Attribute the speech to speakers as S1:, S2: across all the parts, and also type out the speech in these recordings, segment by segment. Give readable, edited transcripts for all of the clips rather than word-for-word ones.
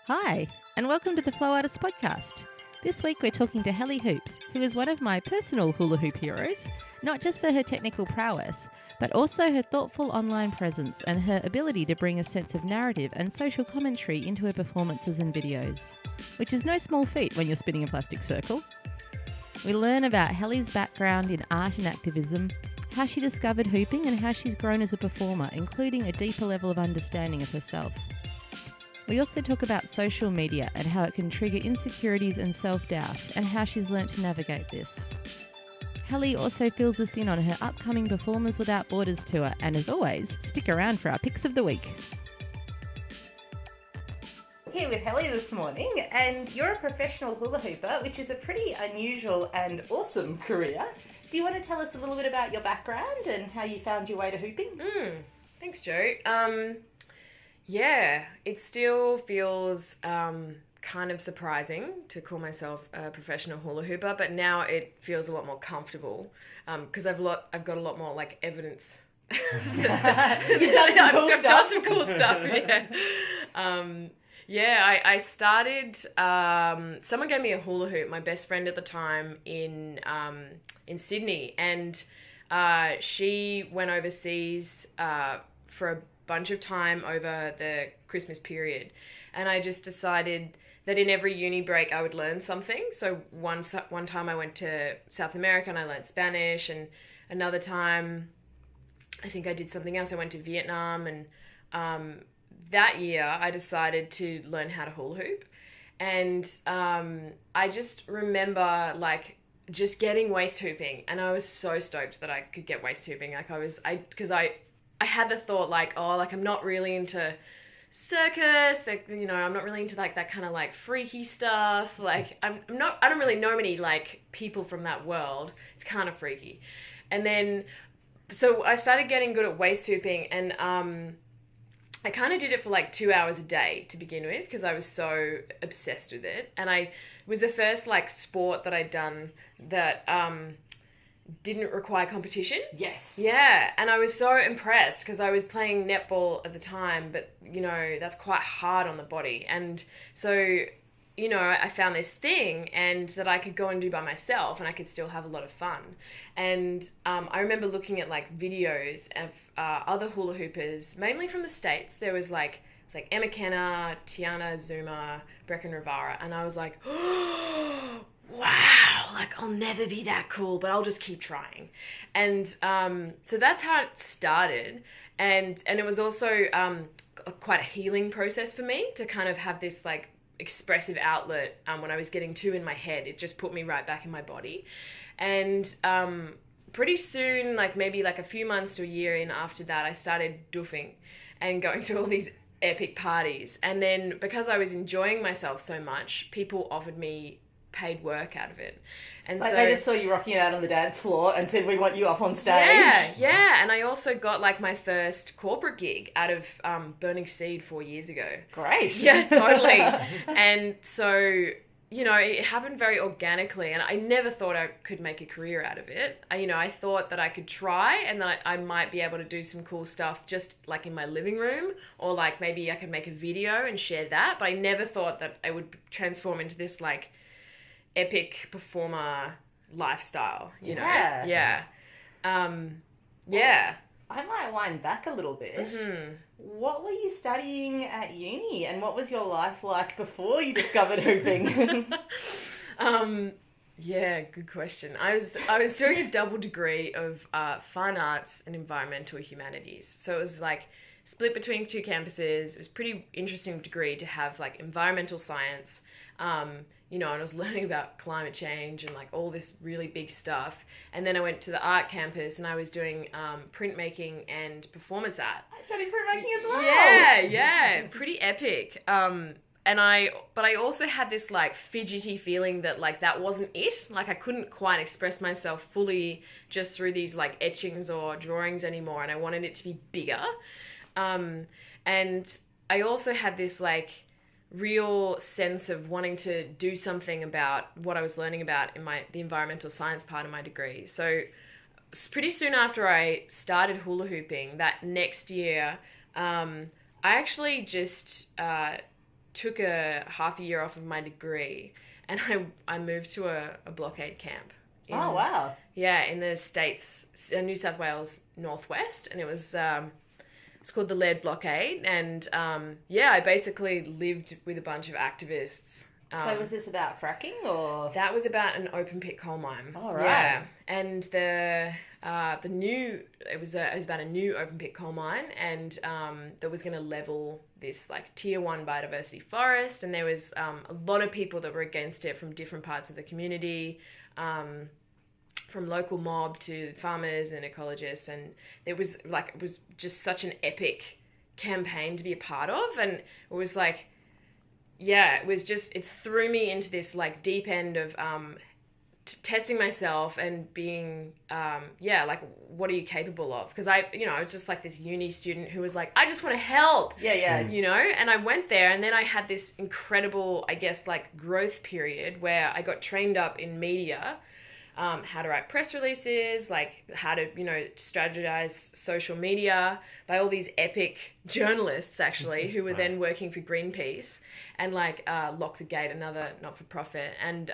S1: Hi, and welcome to the Flow Artists Podcast. This week we're talking to Helly Hoops, who is one of my personal hula hoop heroes, not just for her technical prowess, but also her thoughtful online presence and her ability to bring a sense of narrative and social commentary into her performances and videos, which is no small feat when you're spinning a plastic circle. We learn about Helly's background in art and activism, how she discovered hooping and how she's grown as a performer, including a deeper level of understanding of herself. We also talk about social media and how it can trigger insecurities and self-doubt and how she's learnt to navigate this. Helly also fills us in on her upcoming Performers Without Borders tour, and as always, stick around for our picks of the week. Here with Helly this morning, and you're a professional hula hooper, which is a pretty unusual and awesome career. Do you want to tell us a little bit about your background and how you found your way to hooping?
S2: Thanks, Jo. Yeah, it still feels kind of surprising to call myself a professional hula hooper, but now it feels a lot more comfortable because I've got a lot more like evidence.
S1: You've done some cool
S2: I've
S1: stuff.
S2: done some cool stuff. Yeah. I started. Someone gave me a hula hoop. My best friend at the time in Sydney, and she went overseas for a bunch of time over the Christmas period, and I just decided that in every uni break I would learn something. So one time I went to South America and I learned Spanish, and another time I think I did something else. I went to Vietnam, and that year I decided to learn how to hula hoop, and I just remember like just getting waist hooping, and I was so stoked that I could get waist hooping. Like because I had the thought like, oh, like I'm not really into circus, like, you know, I'm not really into like that kind of like freaky stuff. Like I don't really know many like people from that world. It's kind of freaky. And then, so I started getting good at waist hooping, and I kind of did it for like 2 hours a day to begin with because I was so obsessed with it. And it was the first like sport that I'd done that didn't require competition.
S1: Yes.
S2: Yeah, and I was so impressed because I was playing netball at the time, but, you know, that's quite hard on the body. And so, you know, I found this thing and that I could go and do by myself, and I could still have a lot of fun. And I remember looking at, like, videos of other hula hoopers, mainly from the States. There was, like, Emma Kenner, Tiana Zuma, Brecken Rivara, and I was like, oh, wow, like I'll never be that cool, but I'll just keep trying. And so that's how it started. And it was also quite a healing process for me to kind of have this like expressive outlet when I was getting too in my head. It just put me right back in my body. And pretty soon, like maybe like a few months to a year in after that, I started doofing and going to all these epic parties. And then because I was enjoying myself so much, people offered me paid work out of it. And
S1: like
S2: so
S1: they just saw you rocking it out on the dance floor and said, we want you up on stage.
S2: Yeah. And I also got like my first corporate gig out of Burning Seed 4 years ago.
S1: Great.
S2: Yeah, totally. And so, you know, it happened very organically, and I never thought I could make a career out of it. I thought that I could try and that I might be able to do some cool stuff just like in my living room, or like maybe I could make a video and share that, but I never thought that I would transform into this like epic performer lifestyle, you know? Yeah. Yeah.
S1: I might wind back a little bit.
S2: Mm-hmm.
S1: What were you studying at uni, and what was your life like before you discovered hooping?
S2: Yeah, good question. I was doing a double degree of fine arts and environmental humanities. So it was like split between two campuses. It was a pretty interesting degree to have, like environmental science, you know, and I was learning about climate change and like all this really big stuff. And then I went to the art campus and I was doing printmaking and performance art.
S1: I studied printmaking as well.
S2: Yeah, pretty epic. But I also had this like fidgety feeling that like that wasn't it. Like I couldn't quite express myself fully just through these like etchings or drawings anymore, and I wanted it to be bigger. And I also had this like real sense of wanting to do something about what I was learning about in the environmental science part of my degree. So pretty soon after I started hula hooping that next year, I actually just took a half a year off of my degree, and I moved to a blockade camp.
S3: Oh, wow.
S2: Yeah, in the States, New South Wales Northwest, and it was it's called the Laird Blockade, and I basically lived with a bunch of activists.
S3: So was this about fracking, or...?
S2: That was about an open pit coal mine.
S3: Oh, right.
S2: Yeah, and it was about a new open pit coal mine, and that was going to level this like tier 1 biodiversity forest, and there was a lot of people that were against it from different parts of the community, from local mob to farmers and ecologists, and it was just such an epic campaign to be a part of, and it was like, yeah, it threw me into this like deep end of testing myself and being like, what are you capable of? Because I was just like this uni student who was like, I just want to help.
S3: Yeah.
S2: And I went there, and then I had this incredible, I guess, like growth period where I got trained up in media, how to write press releases, like how to, strategize social media by all these epic journalists actually who were then working for Greenpeace, and like Lock the Gate, another not-for-profit. And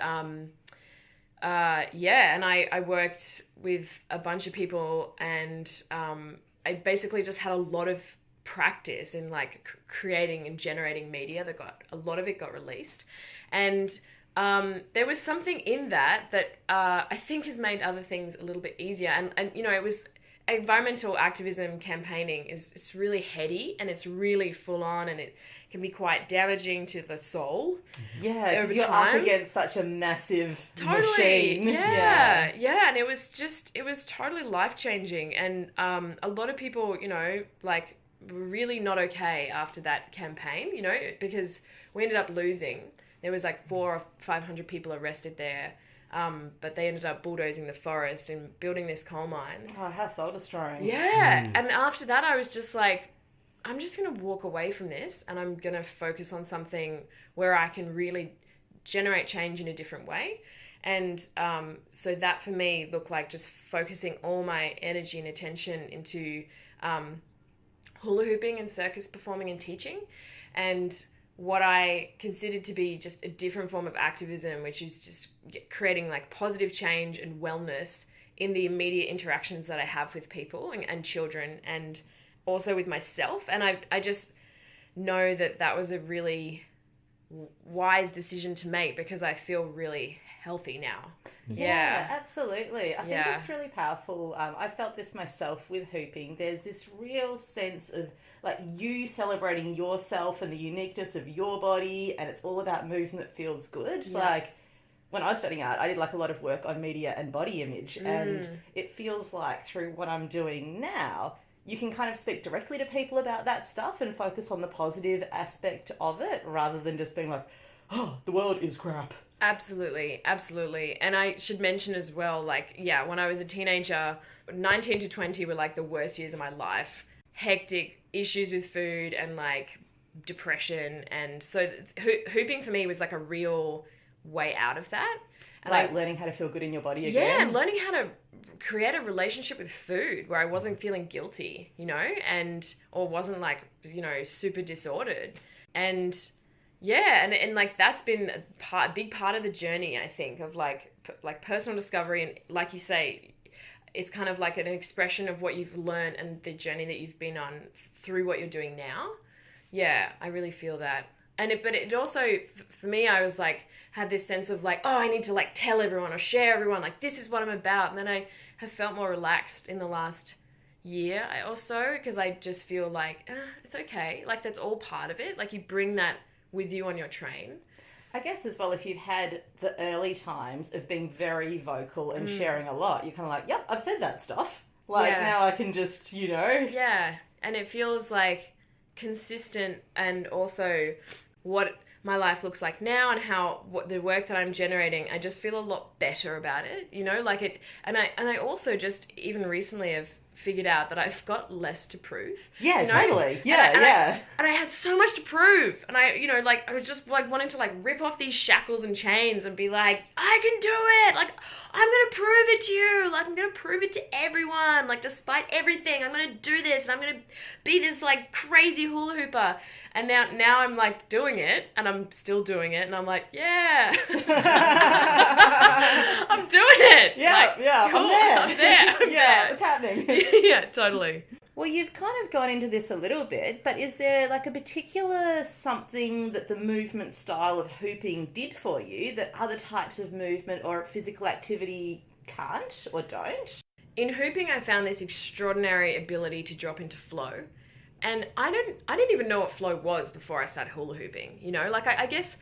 S2: and I worked with a bunch of people, and I basically just had a lot of practice in like creating and generating media a lot of it got released. And there was something in that I think has made other things a little bit easier. And it was environmental activism campaigning it's really heady, and it's really full on, and it can be quite damaging to the soul.
S3: Yeah, because you're up against such a massive machine.
S2: Yeah. And it was totally life-changing. And a lot of people, like, were really not okay after that campaign, because we ended up losing. There was like 400 or 500 people arrested there, but they ended up bulldozing the forest and building this coal mine.
S3: Oh, how soul-destroying.
S2: Yeah, and after that I was just like, I'm just going to walk away from this, and I'm going to focus on something where I can really generate change in a different way. And so that for me looked like just focusing all my energy and attention into hula hooping and circus performing and teaching, and what I considered to be just a different form of activism, which is just creating like positive change and wellness in the immediate interactions that I have with people and children, and also with myself. And I just know that was a really wise decision to make, because I feel really healthy now.
S3: Yeah, absolutely. I think it's really powerful. I felt this myself with hooping. There's this real sense of like you celebrating yourself and the uniqueness of your body, and it's all about movement that feels good. Yeah. Like when I was studying art, I did like a lot of work on media and body image, and it feels like through what I'm doing now, you can kind of speak directly to people about that stuff and focus on the positive aspect of it, rather than just being like, oh, the world is crap.
S2: Absolutely. And I should mention as well, like, when I was a teenager, 19 to 20 were like the worst years of my life. Hectic issues with food and like depression. And so hooping for me was like a real way out of that. And
S3: like learning how to feel good in your body again.
S2: Yeah, and learning how to create a relationship with food where I wasn't feeling guilty, or wasn't like, super disordered. And and like that's been a big part of the journey, I think, of like personal discovery. And like you say, it's kind of like an expression of what you've learned and the journey that you've been on through what you're doing now. Yeah, I really feel that. But it also, for me, I was like, had this sense of like, oh, I need to like tell everyone or share everyone, like this is what I'm about. And then I have felt more relaxed in the last year also, because I just feel like, it's okay. Like that's all part of it. Like you bring that with you on your train.
S3: I guess as well, if you've had the early times of being very vocal and sharing a lot, you're kind of like, yep, I've said that stuff. Like now I can just,
S2: Yeah, and it feels like consistent, and also what my life looks like now and what the work that I'm generating, I just feel a lot better about it, like it. And I also just even recently have figured out that I've got less to prove.
S3: Yeah, totally. Yeah,
S2: and I had so much to prove. And I was just like wanting to like rip off these shackles and chains and be like, I can do it. Like, I'm going to prove it to you. Like, I'm going to prove it to everyone. Like, despite everything, I'm going to do this. And I'm going to be this like crazy hula hooper. And now I'm like doing it, and I'm still doing it, and I'm like, yeah. I'm doing it.
S3: Yeah,
S2: like, cool.
S3: I'm there.
S2: I'm there.
S3: Yeah, it's happening.
S2: Yeah, totally.
S3: Well, you've kind of gone into this a little bit, but is there like a particular something that the movement style of hooping did for you that other types of movement or physical activity can't or don't?
S2: In hooping, I found this extraordinary ability to drop into flow. And I didn't even know what flow was before I started hula hooping. You know, like I guess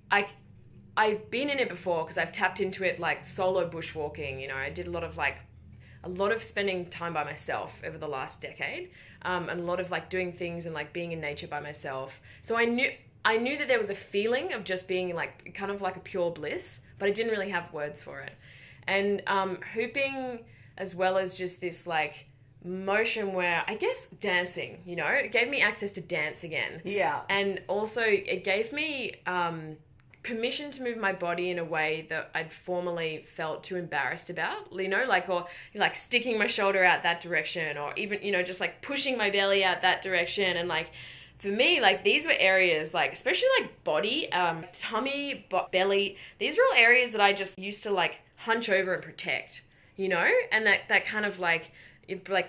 S2: I've been in it before because I've tapped into it like solo bushwalking. You know, I did a lot of spending time by myself over the last decade, and a lot of like doing things and like being in nature by myself. So I knew that there was a feeling of just being like kind of like a pure bliss, but I didn't really have words for it. And hooping, as well as just this like motion where I guess dancing, you know, it gave me access to dance again.
S3: Yeah.
S2: And also it gave me permission to move my body in a way that I'd formerly felt too embarrassed about, you know, like, or like sticking my shoulder out that direction, or even, you know, just like pushing my belly out that direction. And like, for me, like these were areas like, especially like body, tummy, belly, these were all areas that I just used to like hunch over and protect, you know, and that kind of like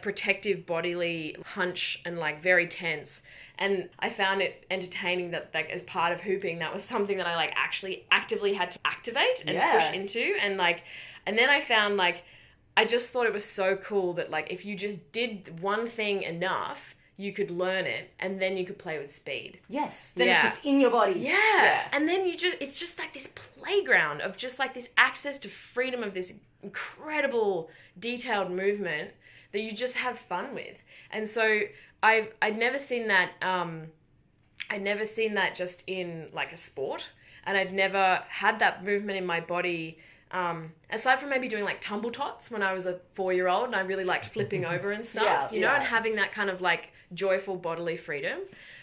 S2: protective bodily hunch and like very tense. And I found it entertaining that like as part of hooping, that was something that I like actually actively had to activate and push into. And like, and then I found like, I just thought it was so cool that like, if you just did one thing enough, you could learn it, and then you could play with speed.
S3: Yes. Then it's just in your body.
S2: Yeah. And then it's just like this playground of just like this access to freedom of this incredible detailed movement that you just have fun with. And so I'd never seen that, just in like a sport, and I'd never had that movement in my body, aside from maybe doing like tumble tots when I was a 4-year-old, and I really liked flipping over and stuff, you know, and having that kind of like joyful bodily freedom.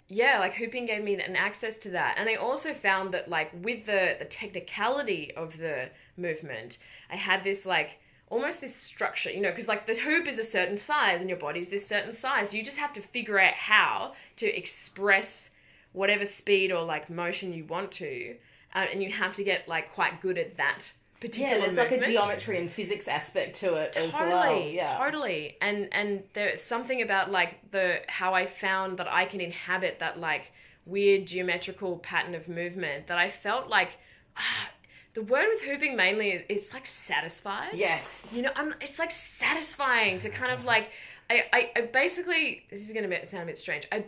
S2: Yeah, like hooping gave me an access to that. And I also found that like with the technicality of the movement, I had this like almost this structure, you know, because like the hoop is a certain size and your body's this certain size. You just have to figure out how to express whatever speed or like motion you want to. And you have to get like quite good at that particular movement.
S3: Like a geometry and physics aspect to it as well. Yeah,
S2: totally. And there's something about like how I found that I can inhabit that like weird geometrical pattern of movement that I felt like, the word with hooping mainly is it's like satisfied.
S3: Yes.
S2: You know, it's like satisfying to kind of like, I basically, this is going to sound a bit strange. I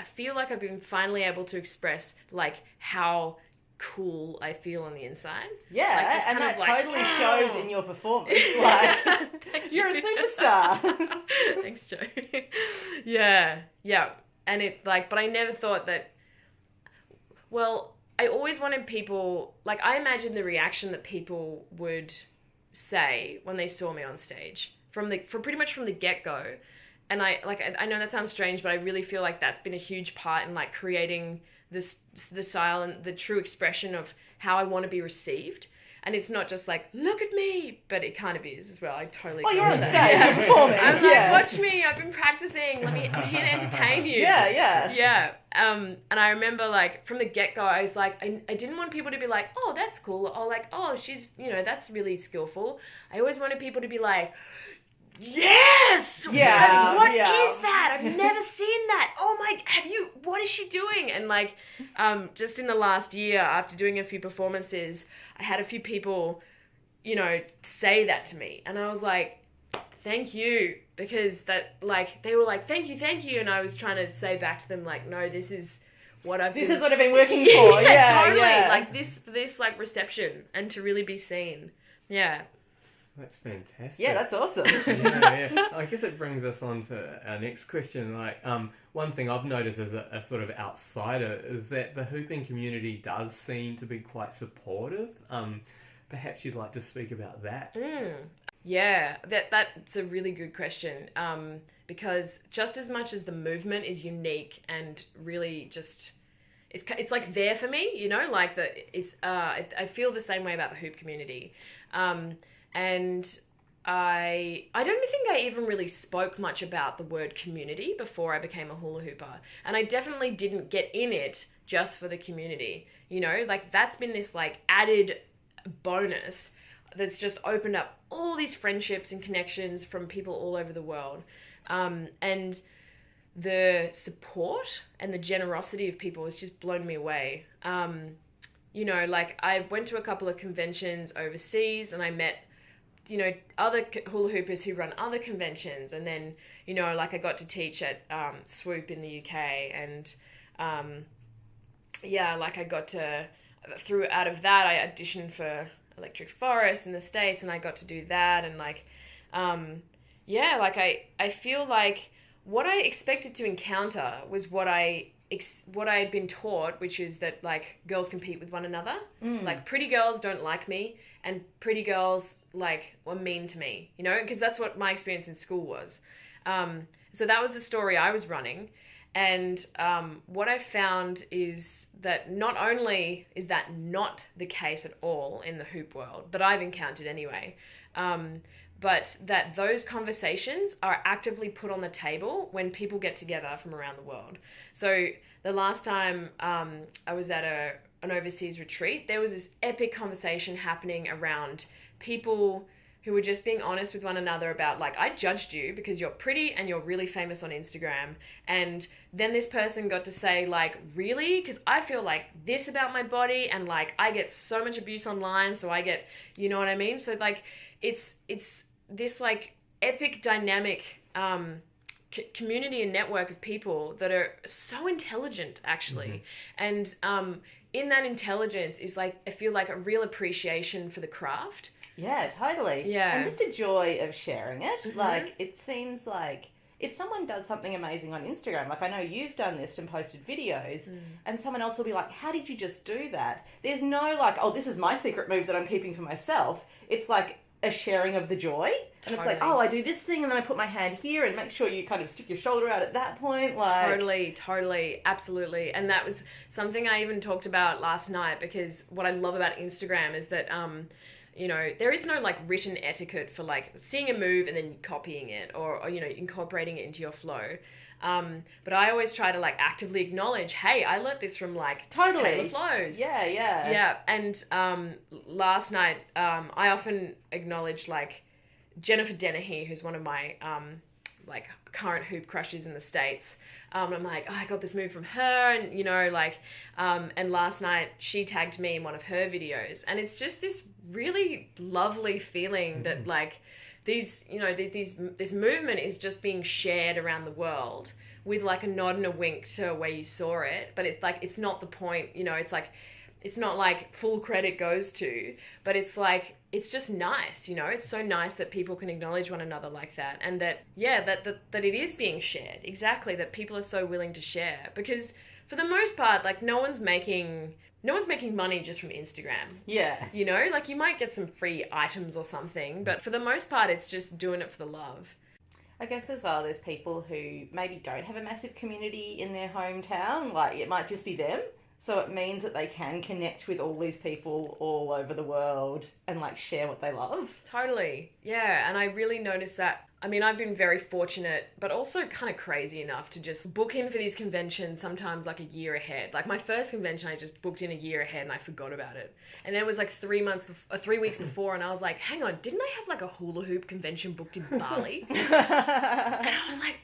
S2: feel like I've been finally able to express like how cool I feel on the inside.
S3: Yeah,
S2: like,
S3: and that
S2: like,
S3: totally shows in your performance. Like, you're a superstar.
S2: Thanks, Joe. Yeah. And it like, but I never thought that, well, I always wanted people, like I imagined the reaction that people would say when they saw me on stage from pretty much from the get-go. And I know that sounds strange, but I really feel like that's been a huge part in like creating the style and the true expression of how I want to be received. And it's not just like, look at me, but it kind of is as well. I totally.
S3: Well, you're on stage, you're performing.
S2: I'm like, watch me. I've been practicing. I'm here to entertain you.
S3: Yeah.
S2: And I remember like from the get-go, I was like, I didn't want people to be like, oh, that's cool, or like, oh, she's, you know, that's really skillful. I always wanted people to be like, yes!
S3: Yeah.
S2: What is that? I've never seen that. Oh my, what is she doing? And like, just in the last year, after doing a few performances, I had a few people, you know, say that to me. And I was like, thank you. Because that, like, they were like, thank you. And I was trying to say back to them, like, no, this is what I've been
S3: working for. Yeah,
S2: totally.
S3: Yeah.
S2: Like this like reception and to really be seen. Yeah.
S4: That's fantastic.
S3: Yeah, that's awesome.
S4: Yeah. I guess it brings us on to our next question. Like, one thing I've noticed as a sort of outsider is that the hooping community does seem to be quite supportive. Perhaps you'd like to speak about that.
S2: Yeah, that's a really good question. Because just as much as the movement is unique and really just, it's like there for me, you know, like I feel the same way about the hoop community. And I don't think I even really spoke much about the word community before I became a hula hooper. And I definitely didn't get in it just for the community. You know, like that's been this like added bonus that's just opened up all these friendships and connections from people all over the world. And the support and the generosity of people has just blown me away. You know, like I went to a couple of conventions overseas and I met, you know, other hula hoopers who run other conventions. And then, you know, like I got to teach at Swoop in the UK. And yeah, like I got to, out of that, I auditioned for Electric Forest in the States and I got to do that. And like, yeah, like I feel like what I expected to encounter was what I had been taught, which is that like girls compete with one another. Like pretty girls don't like me and pretty girls like were mean to me, you know, because that's what my experience in school was. So that was the story I was running. And what I found is that not only is that not the case at all in the hoop world, that I've encountered anyway, but that those conversations are actively put on the table when people get together from around the world. So the last time I was at an overseas retreat, there was this epic conversation happening around people who were just being honest with one another about like, I judged you because you're pretty and you're really famous on Instagram. And then this person got to say like, really? Because I feel like this about my body and like I get so much abuse online. So I get, you know what I mean? So like, it's this like epic dynamic community and network of people that are so intelligent actually. And in that intelligence is like, I feel like a real appreciation for the craft.
S3: Yeah, totally.
S2: Yeah.
S3: And just a joy of sharing it. Like, it seems like if someone does something amazing on Instagram, like I know you've done this and posted videos, and someone else will be like, how did you just do that? There's no like, oh, this is my secret move that I'm keeping for myself. It's like a sharing of the joy. Totally. And it's like, oh, I do this thing and then I put my hand here and make sure you kind of stick your shoulder out at that point. Like
S2: Totally. Absolutely. And that was something I even talked about last night, because what I love about Instagram is that, you know, there is no like written etiquette for like seeing a move and then copying it or you know, incorporating it into your flow. But I always try to like actively acknowledge, hey, I learnt this from like Taylor Flows. Yeah. And last night, I often acknowledge like Jennifer Dennehy, who's one of my like current hoop crushes in the States. I'm like, oh, I got this move from her, and you know, like, and last night she tagged me in one of her videos, and it's just this really lovely feeling that like these, you know, this movement is just being shared around the world with like a nod and a wink to where you saw it, but it's like, it's not the point, you know, it's like, it's not like full credit goes to, but it's like, it's just nice, you know, it's so nice that people can acknowledge one another like that. And that, yeah, that it is being shared. Exactly. That people are so willing to share, because for the most part, like no one's making money just from Instagram.
S3: Yeah.
S2: You know, like you might get some free items or something, but for the most part, it's just doing it for the love.
S3: I guess as well, there's people who maybe don't have a massive community in their hometown. Like it might just be them. So it means that they can connect with all these people all over the world and like share what they love.
S2: Totally. Yeah. And I really noticed that. I mean, I've been very fortunate, but also kind of crazy enough to just book in for these conventions sometimes like a year ahead. Like my first convention, I just booked in a year ahead and I forgot about it. And then it was like 3 weeks before, and I was like, hang on, didn't I have like a hula hoop convention booked in Bali? And I was like,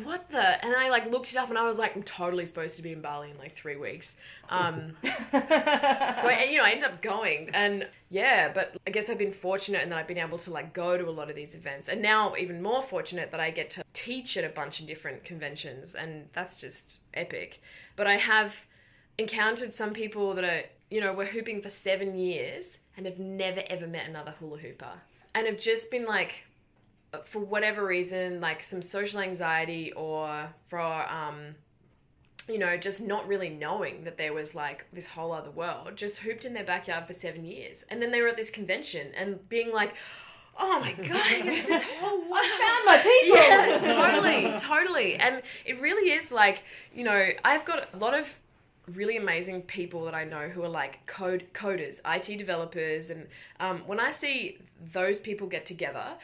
S2: what the? And I like looked it up and I was like, I'm totally supposed to be in Bali in like 3 weeks. So I ended up going, and yeah, but I guess I've been fortunate in that I've been able to like go to a lot of these events, and now even more fortunate that I get to teach at a bunch of different conventions, and that's just epic. But I have encountered some people that are, you know, were hooping for 7 years and have never ever met another hula hooper, and have just been like, for whatever reason, like some social anxiety or for, you know, just not really knowing that there was like this whole other world, just hooped in their backyard for 7 years. And then they were at this convention and being like, oh my God, there's this whole world.
S3: I found my people.
S2: Yeah, totally. And it really is like, you know, I've got a lot of really amazing people that I know who are like coders, IT developers. And when I see those people get together,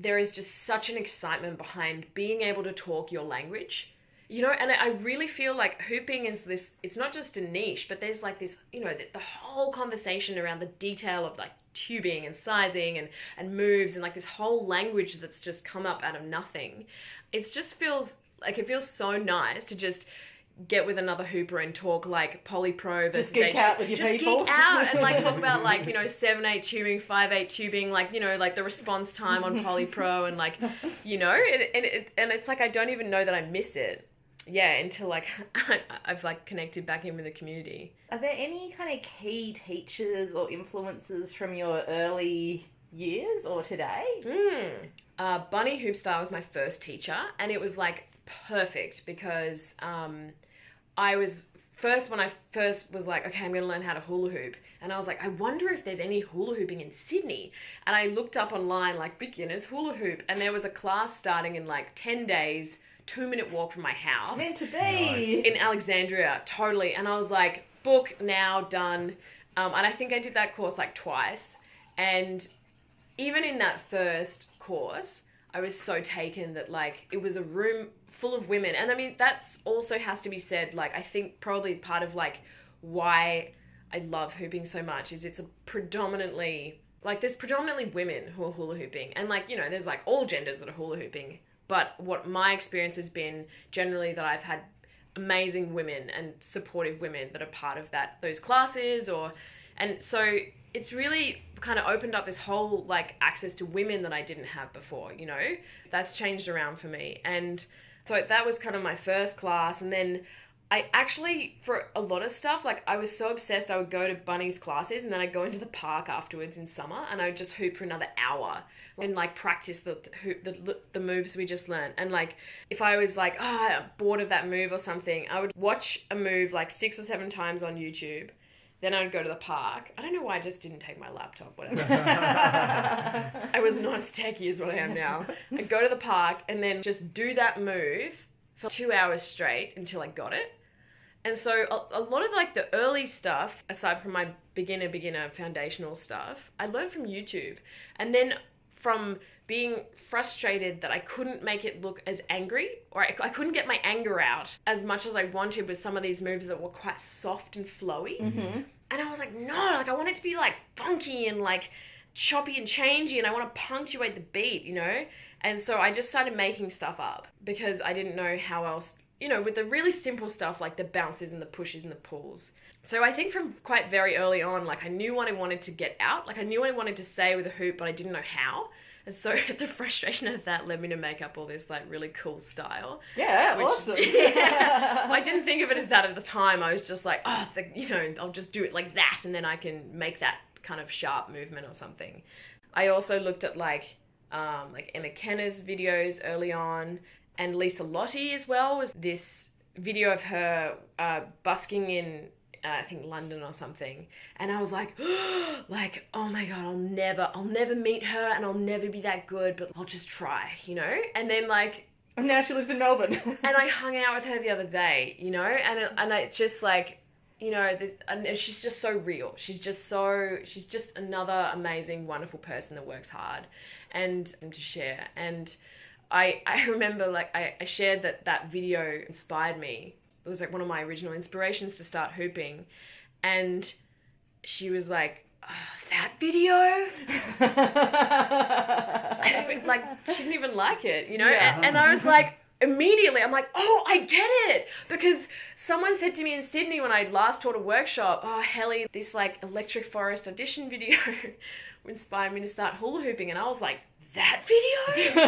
S2: there is just such an excitement behind being able to talk your language. You know, and I really feel like hooping is this, it's not just a niche, but there's like this, you know, the whole conversation around the detail of like tubing and sizing and moves and like this whole language that's just come up out of nothing. It just feels like, it feels so nice to just get with another hooper and talk like polypro versus
S3: just geek out with your people.
S2: Just geek out and like talk about like, you know, 7/8 tubing, 5/8 tubing, like, you know, like the response time on polypro and like, you know, and it's like I don't even know that I miss it. Yeah, until like I've like connected back in with the community.
S3: Are there any kind of key teachers or influences from your early years or today?
S2: Bunny Hoopstar was my first teacher, and it was like perfect because I was when I first was like, okay, I'm going to learn how to hula hoop. And I was like, I wonder if there's any hula hooping in Sydney. And I looked up online, like beginners hula hoop. And there was a class starting in like 10 days, 2-minute walk from my house.
S3: Meant to be.
S4: Nice.
S2: In Alexandria, totally. And I was like, book now, done. And I think I did that course like twice. And even in that first course, I was so taken that like it was a room full of women. And I mean, that's also has to be said, like I think probably part of like why I love hooping so much is it's a predominantly, like there's predominantly women who are hula hooping. And like, you know, there's like all genders that are hula hooping. But what my experience has been generally that I've had amazing women and supportive women that are part of those classes and so it's really kind of opened up this whole like access to women that I didn't have before, you know, that's changed around for me. And so that was kind of my first class. And then I actually, for a lot of stuff, like I was so obsessed, I would go to Bunny's classes and then I'd go into the park afterwards in summer and I'd just hoop for another hour and like practice the moves we just learned. And like, if I was like, bored of that move or something, I would watch a move like 6 or 7 times on YouTube. Then I would go to the park. I don't know why I just didn't take my laptop, whatever. I was not as techie as what I am now. I'd go to the park and then just do that move for 2 hours straight until I got it. And so a lot of like the early stuff, aside from my beginner foundational stuff, I learned from YouTube. And then from being frustrated that I couldn't make it look as angry, or I couldn't get my anger out as much as I wanted with some of these moves that were quite soft and flowy.
S3: Mm-hmm.
S2: And I was like, no, like I want it to be like funky and like choppy and changey, and I want to punctuate the beat, you know? And so I just started making stuff up because I didn't know how else, you know, with the really simple stuff like the bounces and the pushes and the pulls. So I think from quite very early on, like I knew what I wanted to get out. Like I knew what I wanted to say with a hoop, but I didn't know how. And so the frustration of that led me to make up all this like really cool style.
S3: Yeah, awesome.
S2: Yeah, I didn't think of it as that at the time. I was just like, you know, I'll just do it like that and then I can make that kind of sharp movement or something. I also looked at like Emma Kenner's videos early on, and Lisa Lottie as well was this video of her busking in I think London or something, and I was like, oh my god, I'll never meet her and I'll never be that good, but I'll just try, you know. And then like,
S3: and now she lives in Melbourne.
S2: And I hung out with her the other day, you know, and I just like, you know, and she's just so real. She's just another amazing, wonderful person that works hard and to share. And I remember like I shared that video inspired me. It was like one of my original inspirations to start hooping. And she was like, that video? Like, she didn't even like it, you know?
S3: Yeah.
S2: And I was like, immediately, I'm like, oh, I get it. Because someone said to me in Sydney when I last taught a workshop, Helly, this like Electric Forest audition video inspired me to start hula hooping. And I was like, that video?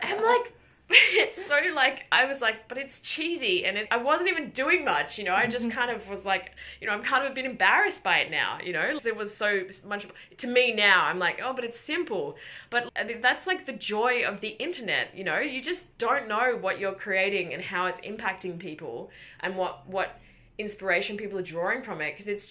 S2: I'm like, it's so like, I was like, but it's cheesy, and I wasn't even doing much, you know. I just kind of was like, you know, I'm kind of a bit embarrassed by it now, you know. It was so much, to me now, I'm like, but it's simple. But I think that's like the joy of the internet, you know. You just don't know what you're creating and how it's impacting people and what inspiration people are drawing from it, because it's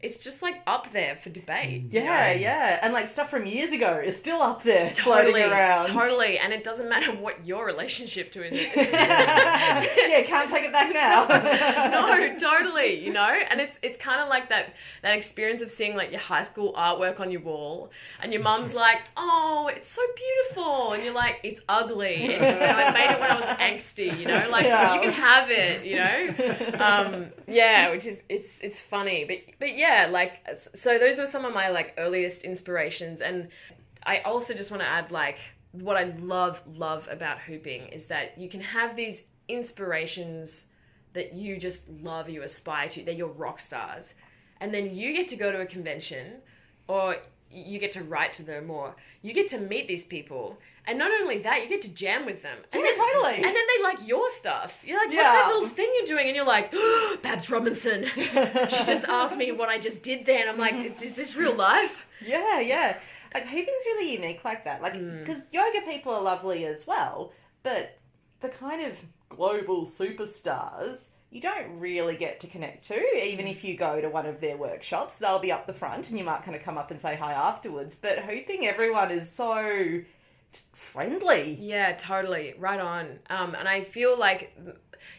S2: it's just like up there for debate.
S3: Yeah. And like stuff from years ago is still up there floating around.
S2: Totally. And it doesn't matter what your relationship to it is.
S3: Yeah, can't take it back now.
S2: No, totally, you know? And it's kind of like that experience of seeing like your high school artwork on your wall and your mum's like, oh, it's so beautiful. And you're like, it's ugly. And, you know, I made it when I was angsty, you know? Like, you can have it, you know? Which is, it's funny. But yeah, like, so those were some of my like earliest inspirations. And I also just want to add, like, what I love about hooping is that you can have these inspirations that you just love, you aspire to, they're your rock stars. And then you get to go to a convention or you get to write to them or you get to meet these people. And not only that, you get to jam with them. And
S3: totally.
S2: And then they like your stuff. You're like, what's that little thing you're doing? And you're like, oh, Babs Robinson. She just asked me what I just did there. And I'm like, is this real life?
S3: Yeah. Like, hooping's really unique like that. Like, because yoga people are lovely as well, but the kind of global superstars you don't really get to connect to, even if you go to one of their workshops. They'll be up the front and you might kind of come up and say hi afterwards. But hooping, everyone is so just friendly.
S2: Yeah, totally. Right on. And I feel like,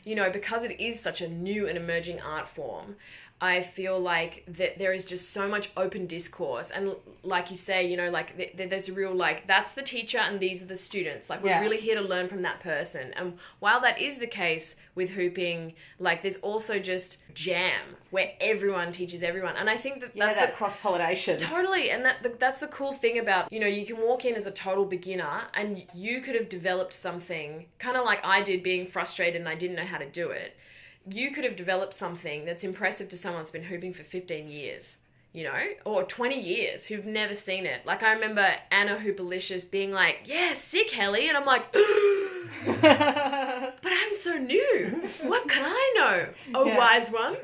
S2: you know, because it is such a new and emerging art form, I feel like that there is just so much open discourse. And like you say, you know, like there's a real, like, that's the teacher and these are the students. Like, we're really here to learn from that person. And while that is the case with hooping, like, there's also just jam where everyone teaches everyone. And I think that's
S3: that cross-pollination.
S2: Totally. And that's the cool thing about, you know, you can walk in as a total beginner and you could have developed something kind of like I did, being frustrated and I didn't know how to do it. You could have developed something that's impressive to someone that's been hooping for 15 years, you know, or 20 years who've never seen it. Like, I remember Anna Hoopalicious being like, yeah, sick, Helly. And I'm like, but I'm so new. What can I know? Wise one.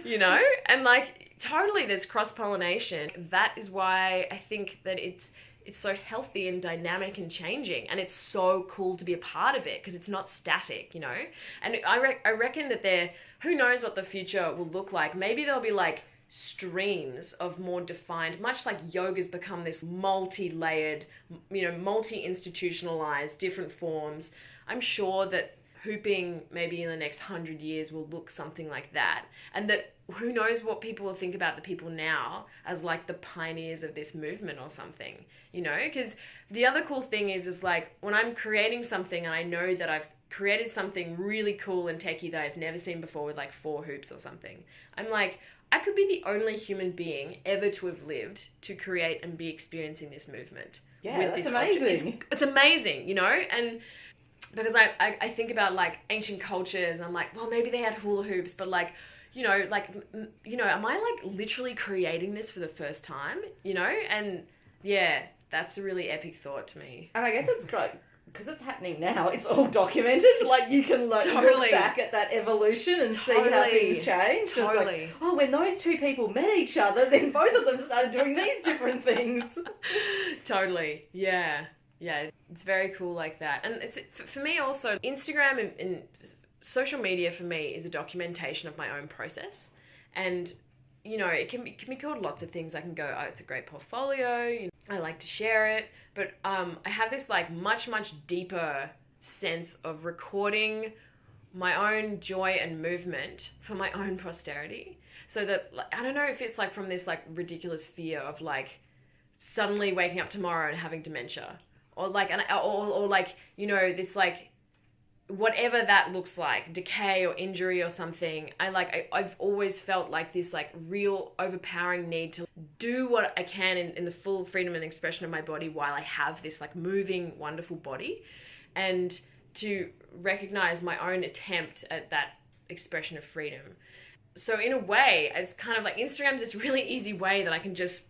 S2: You know? And like, totally, there's cross-pollination. That is why I think that it's so healthy and dynamic and changing, and it's so cool to be a part of it because it's not static, you know? And I reckon that who knows what the future will look like. Maybe there'll be like streams of more defined, much like yoga's become this multi-layered, you know, multi-institutionalized, different forms. I'm sure that hooping maybe in the next 100 years will look something like that. And that who knows what people will think about the people now as like the pioneers of this movement or something, you know? Because the other cool thing is like when I'm creating something and I know that I've created something really cool and techie that I've never seen before with like 4 hoops or something, I'm like, I could be the only human being ever to have lived to create and be experiencing this movement.
S3: Yeah, that's amazing.
S2: It's amazing, you know? And because I think about like ancient cultures, and I'm like, well, maybe they had hula hoops, but like, you know, am I like literally creating this for the first time, you know? And yeah, that's a really epic thought to me.
S3: And I guess it's great because it's happening now. It's all documented. Like, you can like look back at that evolution and see how things change.
S2: Totally.
S3: Like, when those two people met each other, then both of them started doing these different things.
S2: Totally. Yeah. Yeah. It's very cool like that. And it's, for me also, Instagram and social media for me is a documentation of my own process. And, you know, it can be called lots of things. I can go, oh, it's a great portfolio. You know, I like to share it. But I have this like much, much deeper sense of recording my own joy and movement for my own posterity. So that, like, I don't know if it's like from this like ridiculous fear of like suddenly waking up tomorrow and having dementia, or like, or like, you know, this like, whatever that looks like, decay or injury or something. I've always felt like this like real overpowering need to do what I can in the full freedom and expression of my body while I have this like moving, wonderful body, and to recognize my own attempt at that expression of freedom. So in a way, it's kind of like Instagram's this really easy way that I can just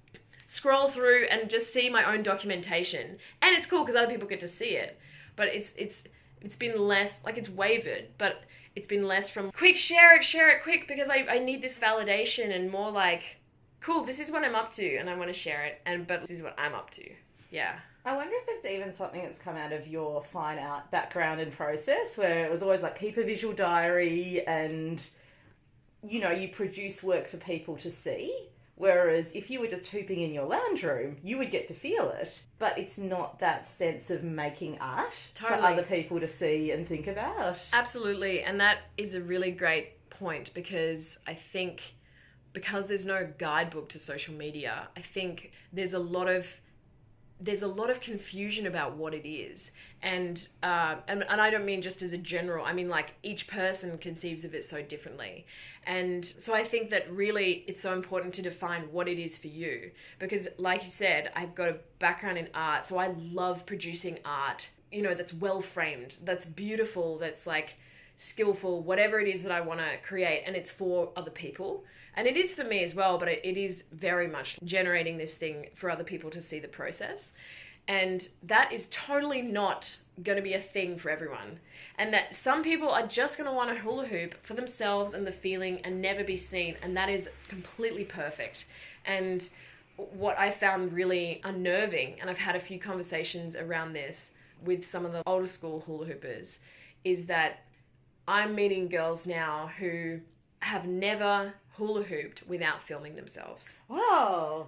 S2: scroll through and just see my own documentation. And it's cool because other people get to see it. But it's been less, like, it's wavered, but it's been less from quick, share it quick because I need this validation, and more like, cool, this is what I'm up to and I want to share it, but this is what I'm up to. Yeah.
S3: I wonder if it's even something that's come out of your fine art background and process, where it was always like keep a visual diary and you know, you produce work for people to see. Whereas if you were just hooping in your lounge room, you would get to feel it. But it's not that sense of making art for other people to see and think about.
S2: Absolutely. And that is a really great point, because I think because there's no guidebook to social media, I think there's a lot of confusion about what it is. And I don't mean just as a general, I mean like each person conceives of it so differently. And so I think that really it's so important to define what it is for you, because like you said, I've got a background in art, so I love producing art, you know, that's well framed, that's beautiful, that's like skillful, whatever it is that I want to create, and it's for other people. And it is for me as well, but it is very much generating this thing for other people to see the process. And that is totally not going to be a thing for everyone. And that some people are just going to want to hula hoop for themselves and the feeling and never be seen. And that is completely perfect. And what I found really unnerving, and I've had a few conversations around this with some of the older school hula hoopers, is that I'm meeting girls now who have never hula hooped without filming themselves.
S3: Wow.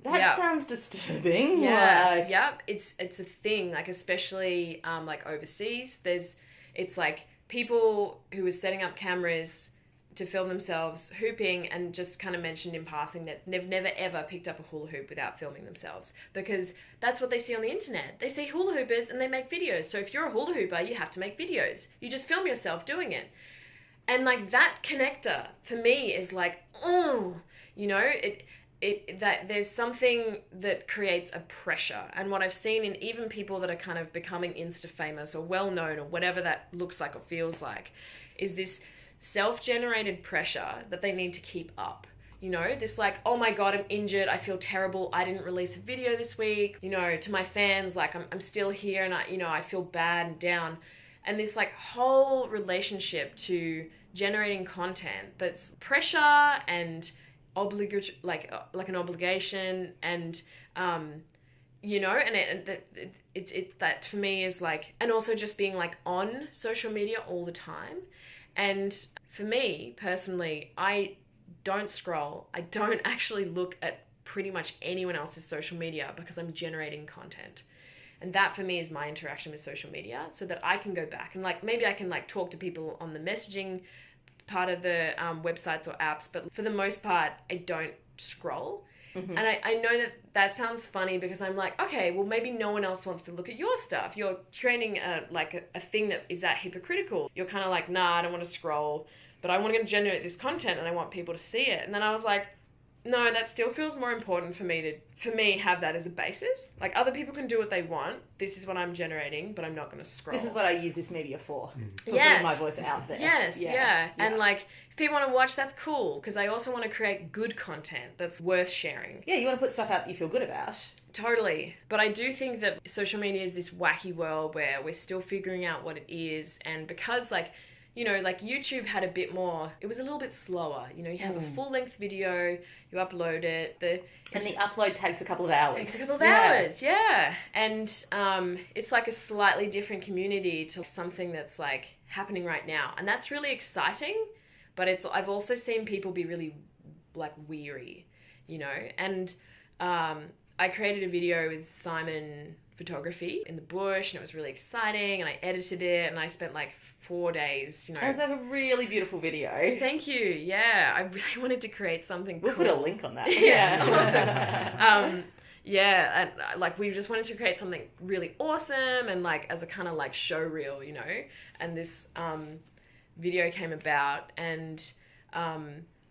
S3: That sounds disturbing.
S2: Yeah, it's a thing, like especially like overseas. It's like people who are setting up cameras to film themselves hooping, and just kind of mentioned in passing that they've never ever picked up a hula hoop without filming themselves, because that's what they see on the internet. They see hula hoopers and they make videos. So if you're a hula hooper, you have to make videos. You just film yourself doing it. And like that connector for me is like, oh, you know, that there's something that creates a pressure. And what I've seen in even people that are kind of becoming Insta famous or well known or whatever that looks like or feels like, is this self-generated pressure that they need to keep up. You know, this like, oh my God, I'm injured, I feel terrible, I didn't release a video this week. You know, to my fans, like I'm still here and I feel bad and down. And this like whole relationship to generating content that's pressure and like an obligation, and you know, and that for me is like, and also just being like on social media all the time. And for me personally, I don't scroll. I don't actually look at pretty much anyone else's social media, because I'm generating content. And that for me is my interaction with social media, so that I can go back and like, maybe I can like talk to people on the messaging part of the websites or apps, but for the most part, I don't scroll. Mm-hmm. And I know that sounds funny, because I'm like, okay, well maybe no one else wants to look at your stuff. You're creating a thing that is that hypocritical. You're kind of like, nah, I don't want to scroll, but I want to generate this content and I want people to see it. And then I was like, no, that still feels more important for me have that as a basis. Like other people can do what they want. This is what I'm generating, but I'm not going to scroll.
S3: This is what I use this media for. For
S2: yes.
S3: putting my voice out there.
S2: Yes, yeah. And like, if people want to watch, that's cool, because I also want to create good content that's worth sharing.
S3: Yeah, you want to put stuff out that you feel good about.
S2: Totally. But I do think that social media is this wacky world where we're still figuring out what it is. And because like, you know, like YouTube had a bit more, it was a little bit slower. You know, you have a full-length video, you upload it.
S3: And the upload takes a couple of hours.
S2: Takes a couple of hours, yeah. And it's like a slightly different community to something that's like happening right now. And that's really exciting, but I've also seen people be really like weary, you know. And I created a video with Simon Photography in the bush, and it was really exciting, and I edited it, and I spent like 4 days, you know.
S3: It was like a really beautiful video.
S2: Thank you. Yeah, I really wanted to create something cool.
S3: We'll put a link on that.
S2: Yeah, awesome. Yeah, and like we just wanted to create something really awesome, and like as a kind of like show reel, you know. And this video came about, and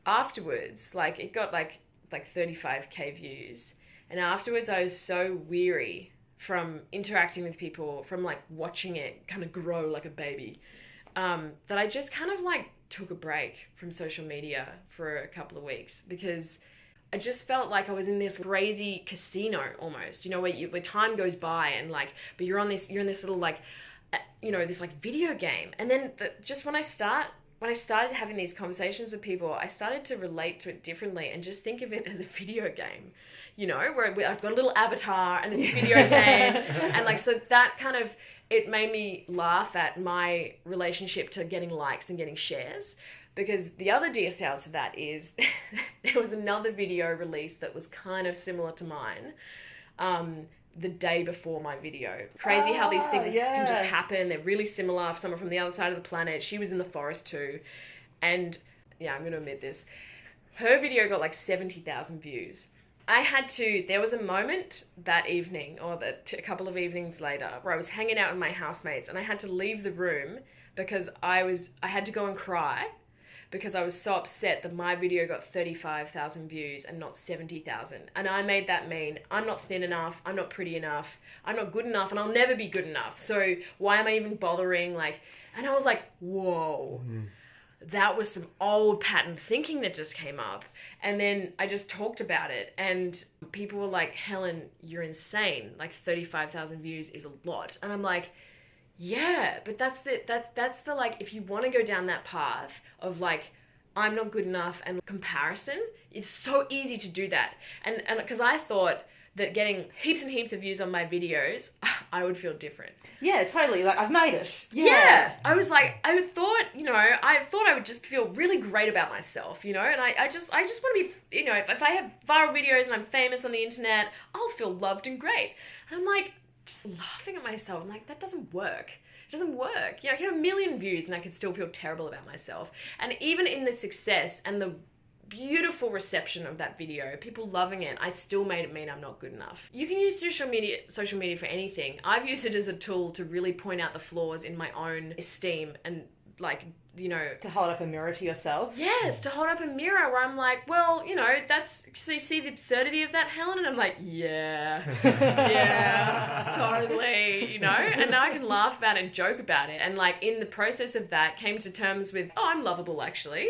S2: afterwards, like it got like 35k views, and afterwards I was so weary from interacting with people, from like watching it kind of grow like a baby, that I just kind of like took a break from social media for a couple of weeks, because I just felt like I was in this crazy casino almost, you know, where time goes by, and like, but you're in this little like, you know, this like video game. And then just when I started having these conversations with people, I started to relate to it differently and just think of it as a video game. You know, where I've got a little avatar and it's a video game. And like, so that kind of it made me laugh at my relationship to getting likes and getting shares. Because the other detail to that is there was another video released that was kind of similar to mine the day before my video. Crazy how these things can just happen. They're really similar. Someone from the other side of the planet. She was in the forest too. And yeah, I'm going to admit this. Her video got like 70,000 views. There was a moment that evening, or a couple of evenings later, where I was hanging out with my housemates and I had to leave the room because I had to go and cry because I was so upset that my video got 35,000 views and not 70,000. And I made that mean I'm not thin enough, I'm not pretty enough, I'm not good enough, and I'll never be good enough. So why am I even bothering? And I was like, whoa. That was some old pattern thinking that just came up. And then I just talked about it and people were like, Helen, you're insane. 35,000 views is a lot. And I'm like, yeah, but that's the if you want to go down that path of I'm not good enough and comparison, it's so easy to do that. And because I thought that getting heaps and heaps of views on my videos, I would feel different.
S3: Yeah, totally. I've made it.
S2: Yeah. I was like, I thought I would just feel really great about myself, and I just want to be, if I have viral videos and I'm famous on the internet, I'll feel loved and great. And I'm like, just laughing at myself. I'm like, that doesn't work. It doesn't work. I can have 1 million views and I could still feel terrible about myself. And even in the success and the beautiful reception of that video, people loving it, I still made it mean I'm not good enough. You can use social media for anything. I've used it as a tool to really point out the flaws in my own esteem and
S3: to hold up a mirror to yourself.
S2: Yes, to hold up a mirror where I'm like, well, so you see the absurdity of that, Helen? And I'm like, yeah, totally, and now I can laugh about it and joke about it. And in the process of that, came to terms with, I'm lovable actually.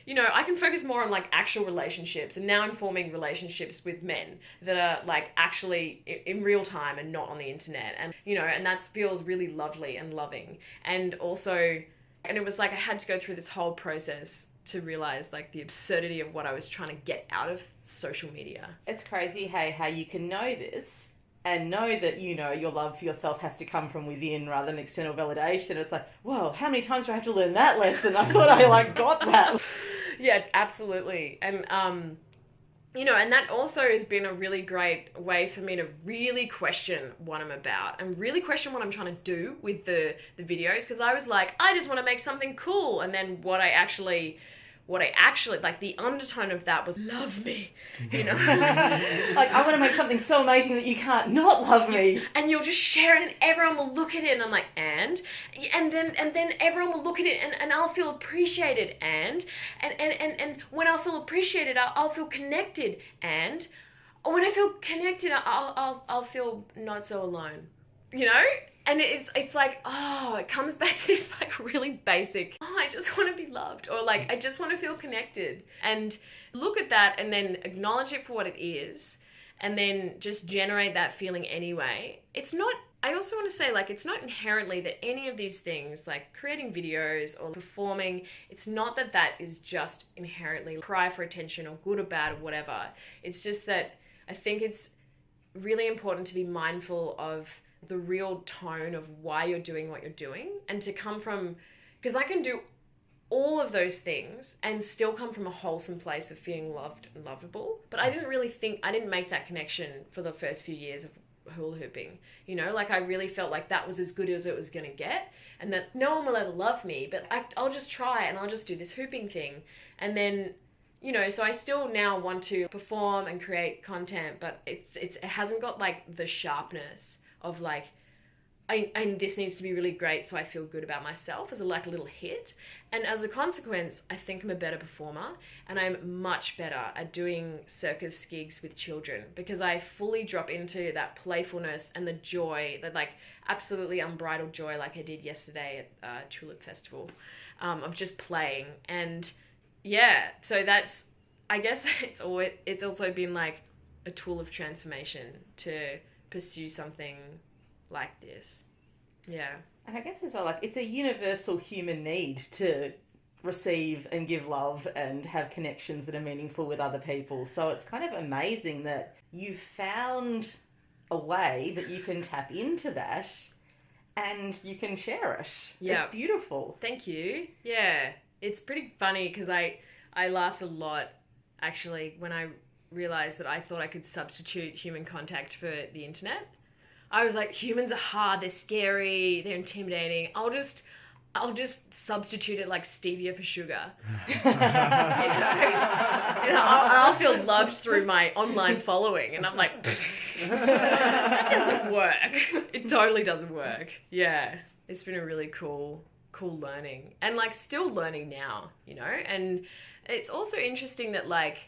S2: I can focus more on actual relationships, and now I'm forming relationships with men that are actually in real time and not on the internet. And, and that feels really lovely and loving. And also, and it was I had to go through this whole process to realize the absurdity of what I was trying to get out of social media.
S3: It's crazy, how you can know this and know that, your love for yourself has to come from within rather than external validation. It's whoa, how many times do I have to learn that lesson? I thought I got that.
S2: Yeah, absolutely. And, and that also has been a really great way for me to really question what I'm about and really question what I'm trying to do with the videos. Because I was I just want to make something cool. And then what I actually, the undertone of that was, love me,
S3: I want to make something so amazing that you can't not love me.
S2: And you'll just share it and everyone will look at it and I'm like, and then everyone will look at it and I'll feel appreciated and when I'll feel appreciated, I'll feel connected, and when I feel connected, I'll feel not so alone, And it's it comes back to this really basic, I just want to be loved, or I just want to feel connected, and look at that and then acknowledge it for what it is, and then just generate that feeling anyway. I also want to say it's not inherently that any of these things, creating videos or performing, it's not that is just inherently cry for attention or good or bad or whatever. It's just that I think it's really important to be mindful of the real tone of why you're doing what you're doing, and to come from, because I can do all of those things and still come from a wholesome place of feeling loved and lovable. But I didn't make that connection for the first few years of hula hooping. I really felt that was as good as it was going to get, and that no one will ever love me, but I'll just try and I'll just do this hooping thing. And then, so I still now want to perform and create content, but it hasn't got the sharpness of and this needs to be really great so I feel good about myself as a little hit. And as a consequence, I think I'm a better performer, and I'm much better at doing circus gigs with children, because I fully drop into that playfulness and the joy, that absolutely unbridled joy, I did yesterday at Tulip Festival, of just playing. And yeah, so that's, I guess it's also been a tool of transformation to pursue something like this. Yeah.
S3: And I guess as well, it's a universal human need to receive and give love and have connections that are meaningful with other people. So it's kind of amazing that you've found a way that you can tap into that and you can share it.
S2: Yeah.
S3: It's beautiful.
S2: Thank you. Yeah. It's pretty funny because I laughed a lot, actually, when I realized that I thought I could substitute human contact for the internet. I was like, humans are hard, they're scary, they're intimidating. I'll just substitute it like stevia for sugar. I'll feel loved through my online following, and I'm like, that doesn't work. It totally doesn't work. Yeah, it's been a really cool learning, and like still learning now, and it's also interesting that like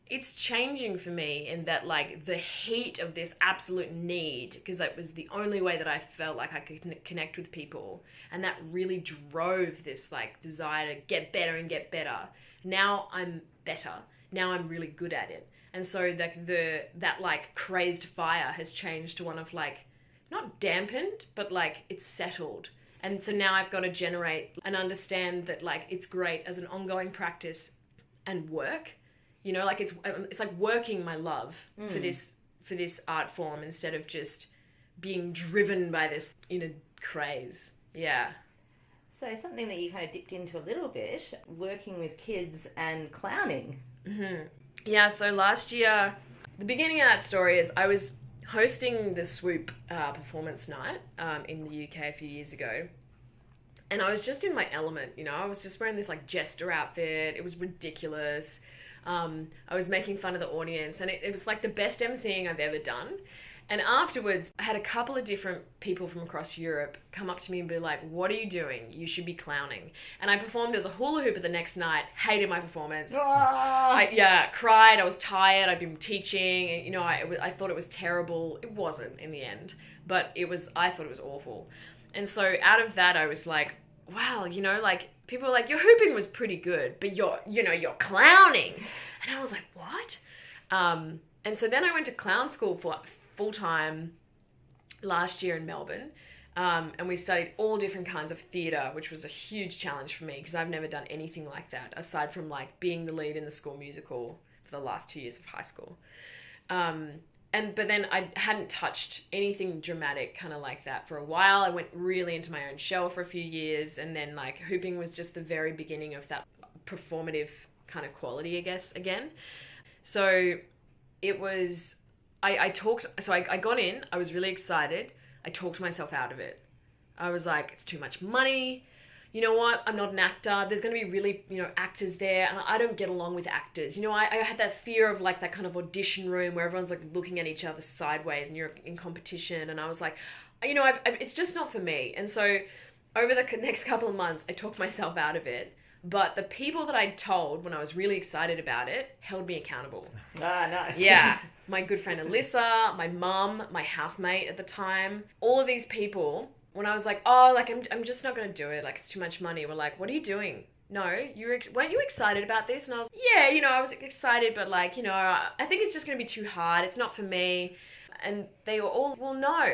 S2: it's changing for me in that like the heat of this absolute need, because that was the only way that I felt like I could connect with people, and that really drove this like desire to get better and get better. Now I'm better. Now I'm really good at it. And so like that like crazed fire has changed to one of like not dampened, but like it's settled. And so now I've got to generate and understand that like it's great as an ongoing practice and work. Like it's like working my love for this art form instead of just being driven by this inner craze. Yeah.
S3: So something that you kind of dipped into a little bit, working with kids and clowning.
S2: Mm-hmm. Yeah, so last year, the beginning of that story is I was hosting the Swoop performance night in the UK a few years ago. And I was just in my element, I was just wearing this like jester outfit. It was ridiculous. I was making fun of the audience, and it was like the best emceeing I've ever done. And afterwards, I had a couple of different people from across Europe come up to me and be like, what are you doing? You should be clowning. And I performed as a hula hooper the next night, hated my performance. I cried, I was tired, I'd been teaching, and, I thought it was terrible. It wasn't in the end, but I thought it was awful. And so out of that, I was like, wow, like, people were like, your hooping was pretty good, but you're clowning. And I was like, what? And so then I went to clown school for full-time last year in Melbourne. And we studied all different kinds of theatre, which was a huge challenge for me because I've never done anything like that, aside from like being the lead in the school musical for the last 2 years of high school. But then I hadn't touched anything dramatic kind of like that for a while. I went really into my own shell for a few years, and then like hooping was just the very beginning of that performative kind of quality, I guess, again. So it was, I got in, I was really excited. I talked myself out of it. I was like, it's too much money. You know what? I'm not an actor. There's going to be really, actors there, and I don't get along with actors. I had that fear of like that kind of audition room where everyone's like looking at each other sideways and you're in competition. And I was like, it's just not for me. And so over the next couple of months, I talked myself out of it. But the people that I told when I was really excited about it held me accountable.
S3: Ah, nice.
S2: Yeah. My good friend Alyssa, my mum, my housemate at the time, all of these people, when I was like, I'm just not going to do it. Like, it's too much money. We're like, what are you doing? No, weren't you excited about this? And I was, yeah, I was excited, but like, I think it's just going to be too hard. It's not for me. And they were all, well, no,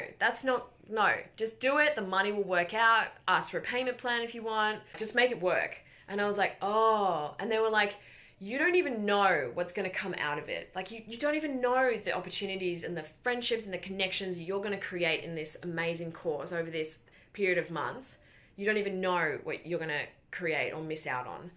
S2: just do it. The money will work out. Ask for a payment plan if you want. Just make it work. And I was like, oh. And they were like, you don't even know what's going to come out of it. Like, you don't even know the opportunities and the friendships and the connections you're going to create in this amazing course over this period of months. You don't even know what you're going to create or miss out on.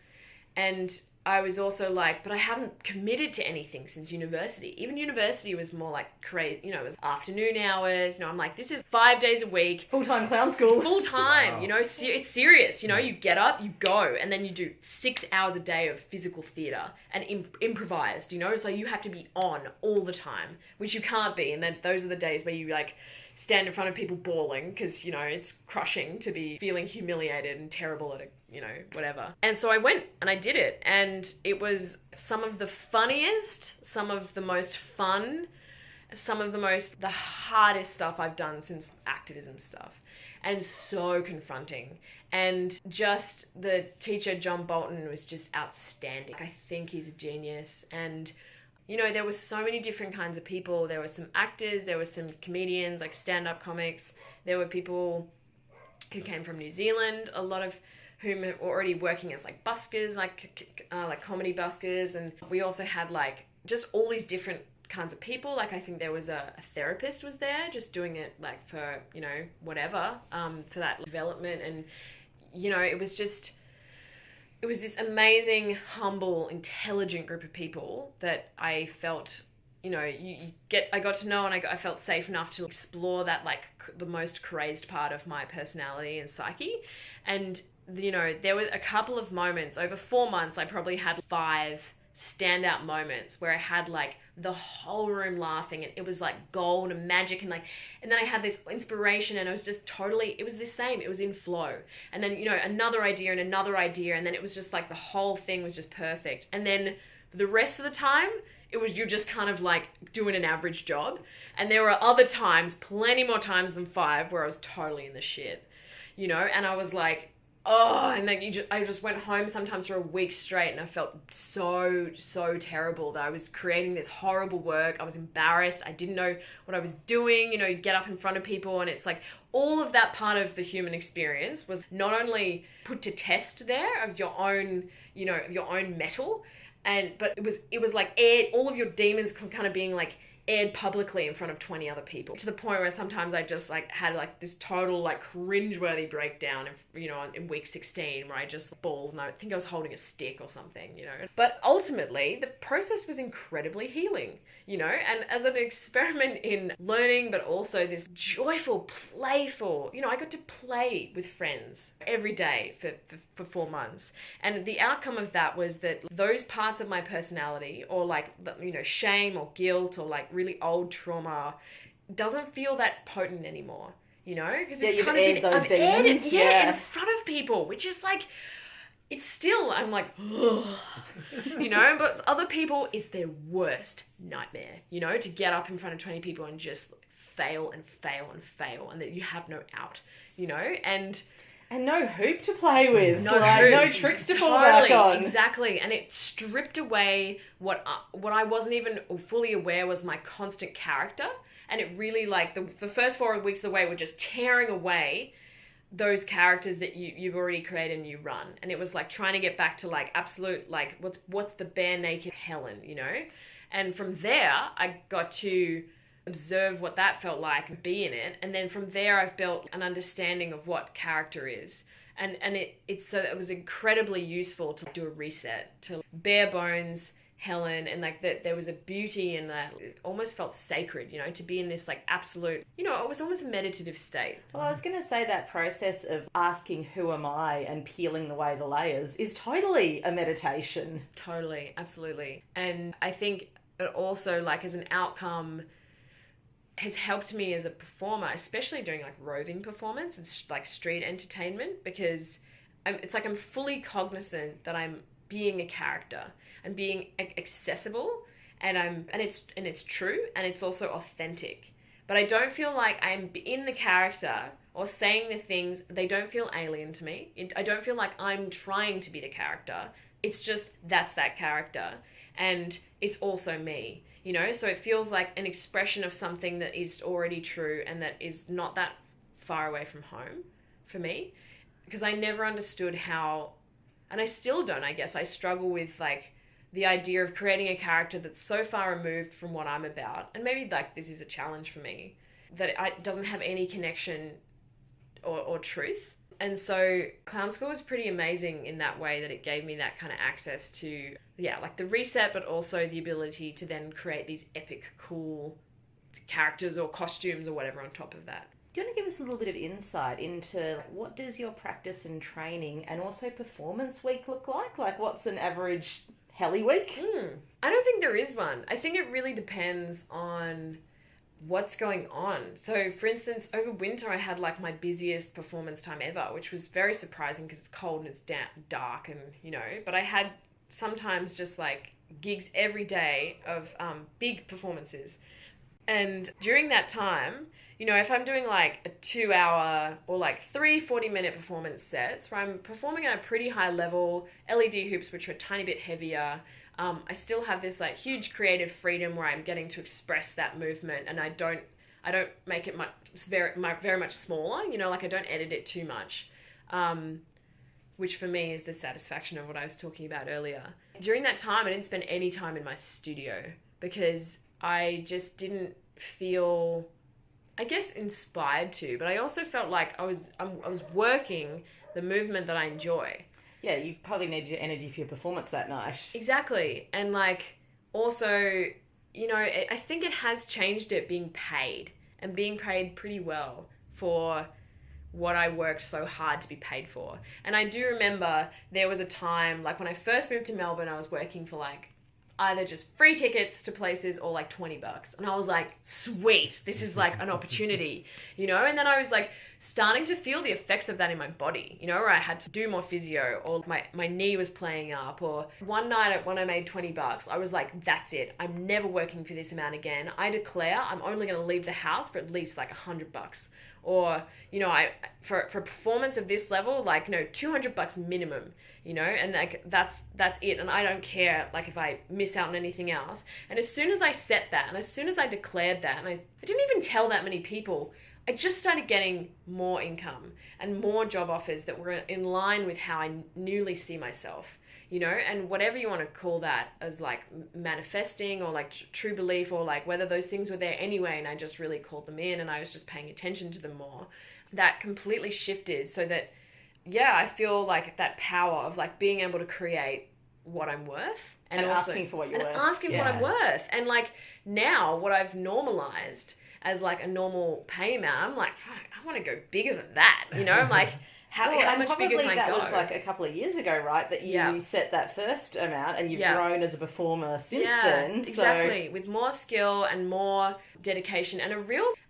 S2: And I was also like, but I haven't committed to anything since university. Even university was more like crazy, it was afternoon hours. I'm like, this is 5 days a week.
S3: Full-time clown school.
S2: Full-time,
S4: Wow.
S2: it's serious. You get up, you go, and then you do 6 hours a day of physical theatre and improvised, so you have to be on all the time, which you can't be. And then those are the days where you like stand in front of people bawling because, it's crushing to be feeling humiliated and terrible at whatever. And so I went and I did it, and it was some of the funniest, some of the most fun, some of the hardest stuff I've done since activism stuff, and so confronting. And just the teacher, John Bolton, was just outstanding. I think he's a genius. And there were so many different kinds of people. There were some actors, there were some comedians, like stand-up comics. There were people who came from New Zealand, a lot of whom were already working as like buskers, like comedy buskers. And we also had like just all these different kinds of people. Like, I think there was a therapist was there just doing it like for, you know, whatever, for that development. And, you know, it was this amazing, humble, intelligent group of people that I felt, you know, I got to know, and I felt safe enough to explore that, like, the most crazed part of my personality and psyche. And, you know, there were a couple of moments over 4 months. I probably had 5 standout moments where I had like the whole room laughing, and it was like gold and magic, and then I had this inspiration, and it was just totally, it was the same, it was in flow. And then, you know, another idea, and then it was just like the whole thing was just perfect. And then the rest of the time, you're just kind of like doing an average job. And there were other times, plenty more times than 5, where I was totally in the shit, you know. And I was like, oh, and then I just went home sometimes for a week straight, and I felt so terrible that I was creating this horrible work. I was embarrassed. I didn't know what I was doing. You know, you get up in front of people, and it's like all of that part of the human experience was not only put to test there of your own, you know, your own mettle, but it was like aired, all of your demons kind of being like aired publicly in front of 20 other people, to the point where sometimes I just like had like this total like cringeworthy breakdown, you know, in week 16, where I just bawled, and I think I was holding a stick or something, you know. But ultimately the process was incredibly healing, you know, and as an experiment in learning, but also this joyful, playful, you know, I got to play with friends every day for 4 months. And the outcome of that was that those parts of my personality, or like, you know, shame or guilt or like really old trauma, doesn't feel that potent anymore, you know, because it's kind of I've aired it, in front of people, which is like, it's still, I'm like, ugh, you know, but other people, it's their worst nightmare, you know, to get up in front of 20 people and just fail and fail and fail, and that you have no out, you know, and no hoop to play with, no tricks to fall back on. Exactly, and it stripped away what I wasn't even fully aware was my constant character, and it really, like, the first 4 weeks of the way were just tearing away those characters that you've already created and you run. And it was like trying to get back to like absolute, like, what's the bare naked Helen, you know? And from there, I got to observe what that felt like and be in it. And then from there, I've built an understanding of what character is. And it's so it was incredibly useful to do a reset, to bare bones Helen, and like that there was a beauty in that. It almost felt sacred, you know, to be in this like absolute, you know, it was almost a meditative state.
S3: Well, I was going to say that process of asking who am I and peeling away the layers is totally a meditation.
S2: Totally, absolutely. And I think it also, like, as an outcome, has helped me as a performer, especially during like roving performance and like street entertainment, because it's like I'm fully cognizant that I'm being a character and being accessible, and it's true, and it's also authentic. But I don't feel like I'm in the character or saying the things, they don't feel alien to me. I don't feel like I'm trying to be the character. It's just that's that character, and it's also me. You know, so it feels like an expression of something that is already true and that is not that far away from home for me. Because I never understood how, and I still don't, I guess. I struggle with like the idea of creating a character that's so far removed from what I'm about. And maybe like this is a challenge for me, that it doesn't have any connection or truth. And so clown school was pretty amazing in that way, that it gave me that kind of access to, yeah, like the reset, but also the ability to then create these epic, cool characters or costumes or whatever on top of that.
S3: Do you want to give us a little bit of insight into what does your practice and training and also performance week look like? Like, what's an average Helly week?
S2: I don't think there is one. I think it really depends on what's going on. So for instance, over winter I had like my busiest performance time ever, which was very surprising because it's cold and it's dark, and you know, but I had sometimes just like gigs every day of big performances. And during that time, you know, if I'm doing like a 2-hour or like 3 40-minute performance sets where I'm performing at a pretty high level, LED hoops, which are a tiny bit heavier, I still have this like huge creative freedom where I'm getting to express that movement, and I don't make it very much smaller, you know, like I don't edit it too much, which for me is the satisfaction of what I was talking about earlier. During that time, I didn't spend any time in my studio because I just didn't feel, I guess, inspired to, but I also felt like I was working the movement that I enjoy.
S3: Yeah, you probably need your energy for your performance that night.
S2: Exactly. And like, also, you know, I think it has changed it being paid, and being paid pretty well for what I worked so hard to be paid for. And I do remember there was a time, like when I first moved to Melbourne, I was working for like either just free tickets to places or like $20. And I was like, sweet, this is like an opportunity, you know? And then I was like starting to feel the effects of that in my body, you know, where I had to do more physio, or my knee was playing up. Or one night when I made $20, I was like, that's it. I'm never working for this amount again. I declare I'm only going to leave the house for at least like $100. Or, you know, for a performance of this level, like, you know, $200 minimum, you know, and like that's it. And I don't care like if I miss out on anything else. And as soon as I set that, and as soon as I declared that, and I didn't even tell that many people, I just started getting more income and more job offers that were in line with how I newly see myself, you know. And whatever you want to call that, as like manifesting or like true belief, or like whether those things were there anyway and I just really called them in and I was just paying attention to them more, that completely shifted. So that, yeah, I feel like that power of like being able to create what I'm worth, and also
S3: asking for what you're worth.
S2: Asking for what I'm worth. And like now what I've normalized as like a normal pay amount, I'm like, fuck, I want to go bigger than that, you know. I'm like, how much bigger can I go?
S3: That was like a couple of years ago, right? That you set that first amount, and you've grown as a performer since then.
S2: Exactly. With more skill and more dedication and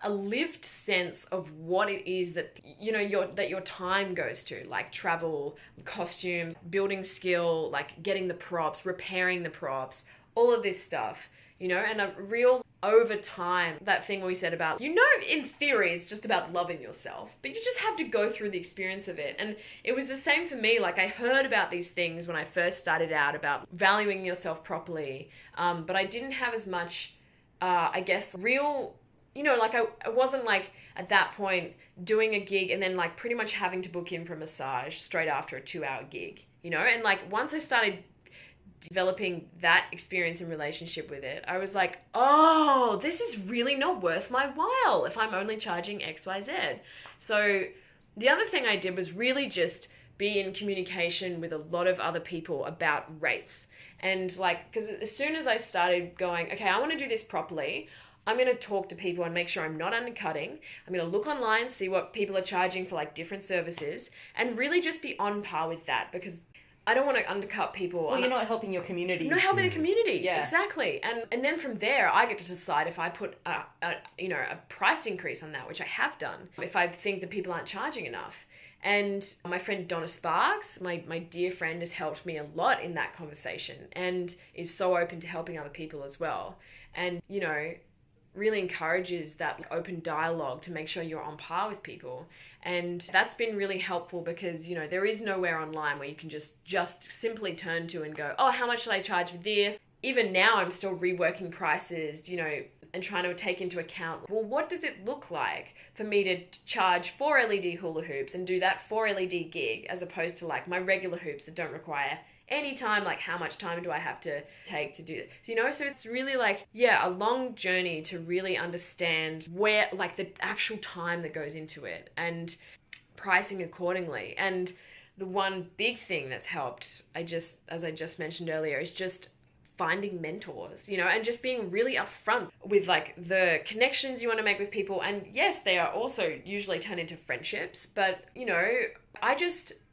S2: a lived sense of what it is that, you know, your time goes to, like travel, costumes, building skill, like getting the props, repairing the props, all of this stuff, you know, and a real over time, that thing we said about, you know, in theory, it's just about loving yourself, but you just have to go through the experience of it. And it was the same for me. Like I heard about these things when I first started out about valuing yourself properly. But I didn't have as much, I guess, real, you know, like I wasn't like at that point doing a gig and then like pretty much having to book in for a massage straight after a 2-hour gig, you know? And like once I started developing that experience and relationship with it, I was like, oh, this is really not worth my while if I'm only charging XYZ. So the other thing I did was really just be in communication with a lot of other people about rates. And like, because as soon as I started going, okay, I want to do this properly, I'm going to talk to people and make sure I'm not undercutting. I'm going to look online, see what people are charging for like different services, and really just be on par with that, because I don't want to undercut people.
S3: Well, you're not helping your community.
S2: You're not helping the community. Yeah. Exactly. And then from there, I get to decide if I put a price increase on that, which I have done, if I think that people aren't charging enough. And my friend Donna Sparks, my dear friend, has helped me a lot in that conversation and is so open to helping other people as well. And, you know, really encourages that open dialogue to make sure you're on par with people. And that's been really helpful because, you know, there is nowhere online where you can just simply turn to and go, oh, how much should I charge for this? Even now I'm still reworking prices, you know, and trying to take into account, well, what does it look like for me to charge 4 LED hula hoops and do that 4 LED gig, as opposed to like my regular hoops that don't require any time, like how much time do I have to take to do it? You know, so it's really like, yeah, a long journey to really understand where, like the actual time that goes into it and pricing accordingly. And the one big thing that's helped, as I just mentioned earlier, is just finding mentors, you know, and just being really upfront with like the connections you want to make with people. And yes, they are also usually turn into friendships, but you know,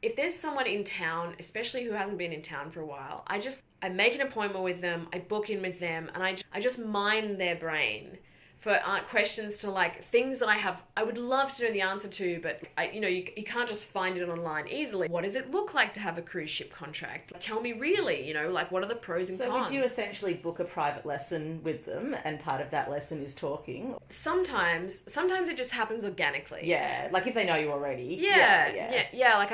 S2: if there's someone in town, especially who hasn't been in town for a while, I make an appointment with them, I book in with them, and I just mine their brain for questions to like things that I would love to know the answer to, but you can't just find it online easily. What does it look like to have a cruise ship contract? Tell me really, you know, like what are the pros and cons?
S3: So would you essentially book a private lesson with them, and part of that lesson is talking?
S2: Sometimes it just happens organically.
S3: Yeah, like if they know you already.
S2: Yeah. Like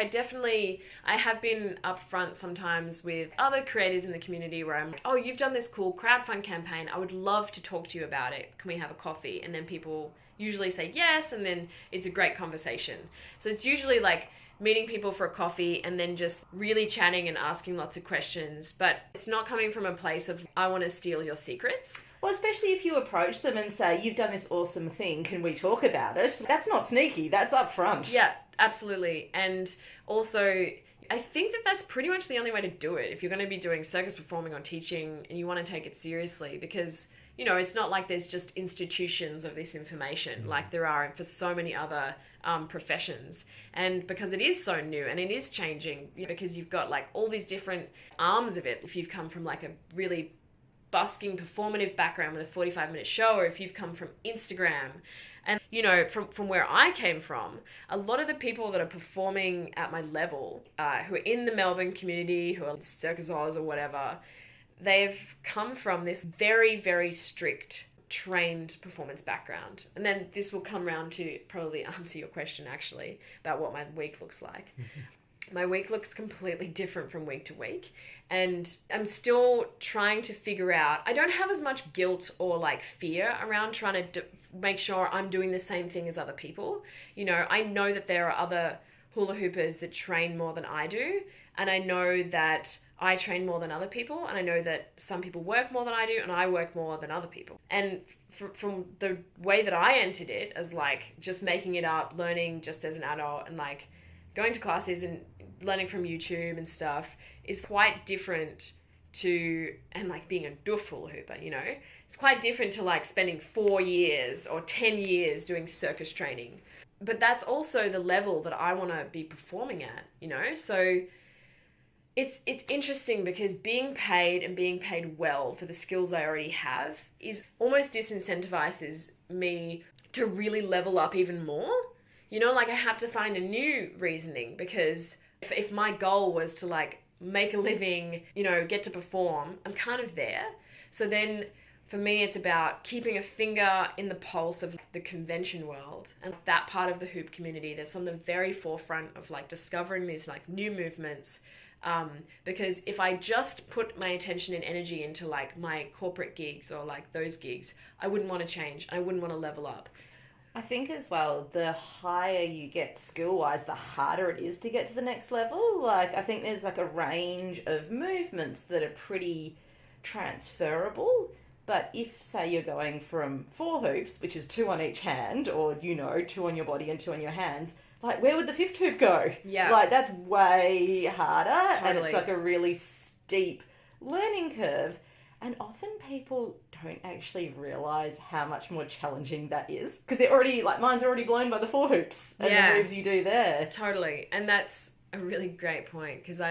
S2: I have been upfront sometimes with other creators in the community where I'm like, oh, you've done this cool crowdfund campaign. I would love to talk to you about it. Can we have a coffee? And then people usually say yes, and then it's a great conversation. So it's usually like meeting people for a coffee and then just really chatting and asking lots of questions. But it's not coming from a place of, I want to steal your secrets.
S3: Well, especially if you approach them and say, you've done this awesome thing, can we talk about it? That's not sneaky, that's upfront.
S2: Yeah, absolutely. And also, I think that that's pretty much the only way to do it if you're going to be doing circus performing or teaching and you want to take it seriously, because, you know, it's not like there's just institutions of this information like there are for so many other professions. And because it is so new and it is changing, because you've got like all these different arms of it. If you've come from like a really busking performative background with a 45-minute show, or if you've come from Instagram. And, you know, from where I came from, a lot of the people that are performing at my level, who are in the Melbourne community, who are Circus Oz or whatever, they've come from this very, very strict, trained performance background. And then this will come around to probably answer your question, actually, about what my week looks like. My week looks completely different from week to week. And I'm still trying to figure out, I don't have as much guilt or like fear around trying to make sure I'm doing the same thing as other people. You know, I know that there are other hula hoopers that train more than I do. And I know that I train more than other people. And I know that some people work more than I do and I work more than other people. And from the way that I entered it as like just making it up, learning just as an adult and like going to classes and learning from YouTube and stuff is quite different to, and like being a doof hula hooper, you know, it's quite different to like spending 4 years or 10 years doing circus training. But that's also the level that I want to be performing at, you know? So it's interesting because being paid and being paid well for the skills I already have is almost disincentivizes me to really level up even more. You know, like I have to find a new reasoning, because if my goal was to like make a living, you know, get to perform, I'm kind of there. So then for me, it's about keeping a finger in the pulse of the convention world and that part of the hoop community that's on the very forefront of like discovering these like new movements. Because if I just put my attention and energy into like my corporate gigs or like those gigs, I wouldn't want to change. I wouldn't want to level up.
S3: I think as well, the higher you get skill-wise, the harder it is to get to the next level. Like, I think there's like a range of movements that are pretty transferable. But if, say, you're going from 4 hoops, which is 2 on each hand, or, you know, 2 on your body and 2 on your hands, like, where would the 5th hoop go?
S2: Yeah.
S3: Like, that's way harder.
S2: Totally.
S3: And it's like a really steep learning curve. And often people don't actually realise how much more challenging that is. Because they're already, like, mine's already blown by the 4 hoops and the moves you do there.
S2: Totally. And that's a really great point, because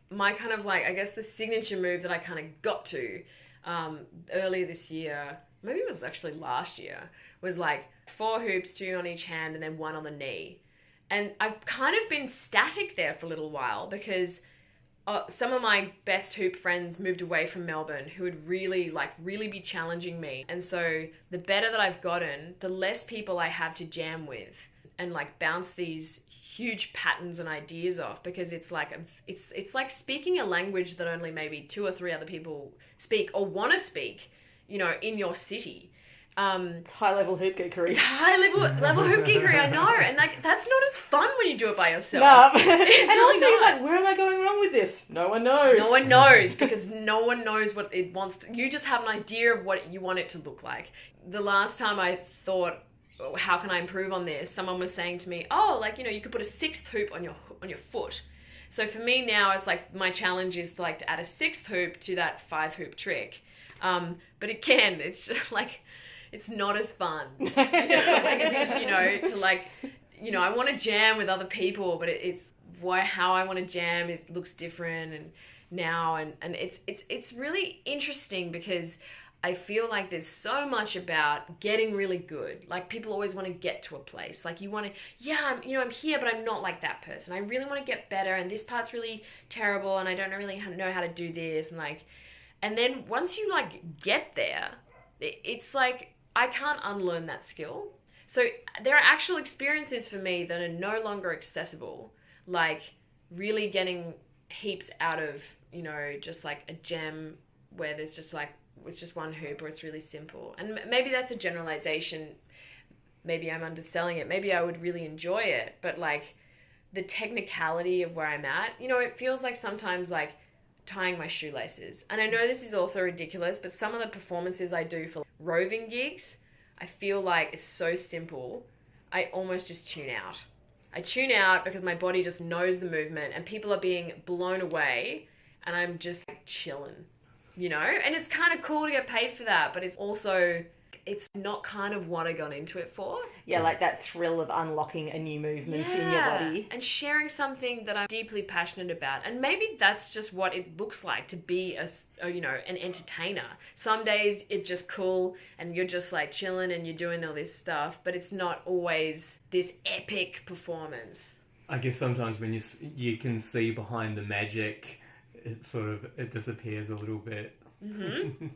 S2: my kind of like, I guess the signature move that I kind of got to earlier this year, maybe it was actually last year, was like 4 hoops, 2 on each hand and then 1 on the knee. And I've kind of been static there for a little while because some of my best hoop friends moved away from Melbourne who would really be challenging me. And so the better that I've gotten, the less people I have to jam with and like bounce these huge patterns and ideas off, because it's like it's like speaking a language that only maybe 2 or 3 other people speak or want to speak, you know, in your city.
S3: It's high-level hoop geekery.
S2: It's high-level hoop geekery, I know. And like that's not as fun when you do it by yourself.
S3: No.
S2: It's
S3: and
S2: really
S3: also you're like, where am I going wrong with this? No one knows.
S2: No one knows, because no one knows what it wants to... You just have an idea of what you want it to look like. The last time I thought, oh, how can I improve on this? Someone was saying to me, oh, like, you know, you could put a 6th hoop on your foot. So for me now, it's like my challenge is to like to add a 6th hoop to that 5 hoop trick. But again, it's just like... It's not as fun, you know, to like, you know, I want to jam with other people, but it's how I want to jam. It looks different and it's really interesting because I feel like there's so much about getting really good. Like people always want to get to a place. Like you want to, I'm here, but I'm not like that person. I really want to get better, and this part's really terrible, and I don't really know how to do this, and then once you like get there, it's like, I can't unlearn that skill. So there are actual experiences for me that are no longer accessible, like really getting heaps out of, you know, just like a jam where there's just like, it's just 1 hoop or it's really simple. And maybe that's a generalization. Maybe I'm underselling it. Maybe I would really enjoy it. But like the technicality of where I'm at. You know, it feels like sometimes like tying my shoelaces. And I know this is also ridiculous, but some of the performances I do for roving gigs, I feel like it's so simple. I almost just tune out. I tune out because my body just knows the movement and people are being blown away and I'm just like chilling, you know? And it's kind of cool to get paid for that, but it's also, it's not kind of what I got into it for.
S3: Yeah, like that thrill of unlocking a new movement in your body.
S2: And sharing something that I'm deeply passionate about. And maybe that's just what it looks like to be an entertainer. Some days it's just cool and you're just like chilling and you're doing all this stuff, but it's not always this epic performance.
S4: I guess sometimes when you can see behind the magic, it disappears a little bit.
S2: Mm-hmm.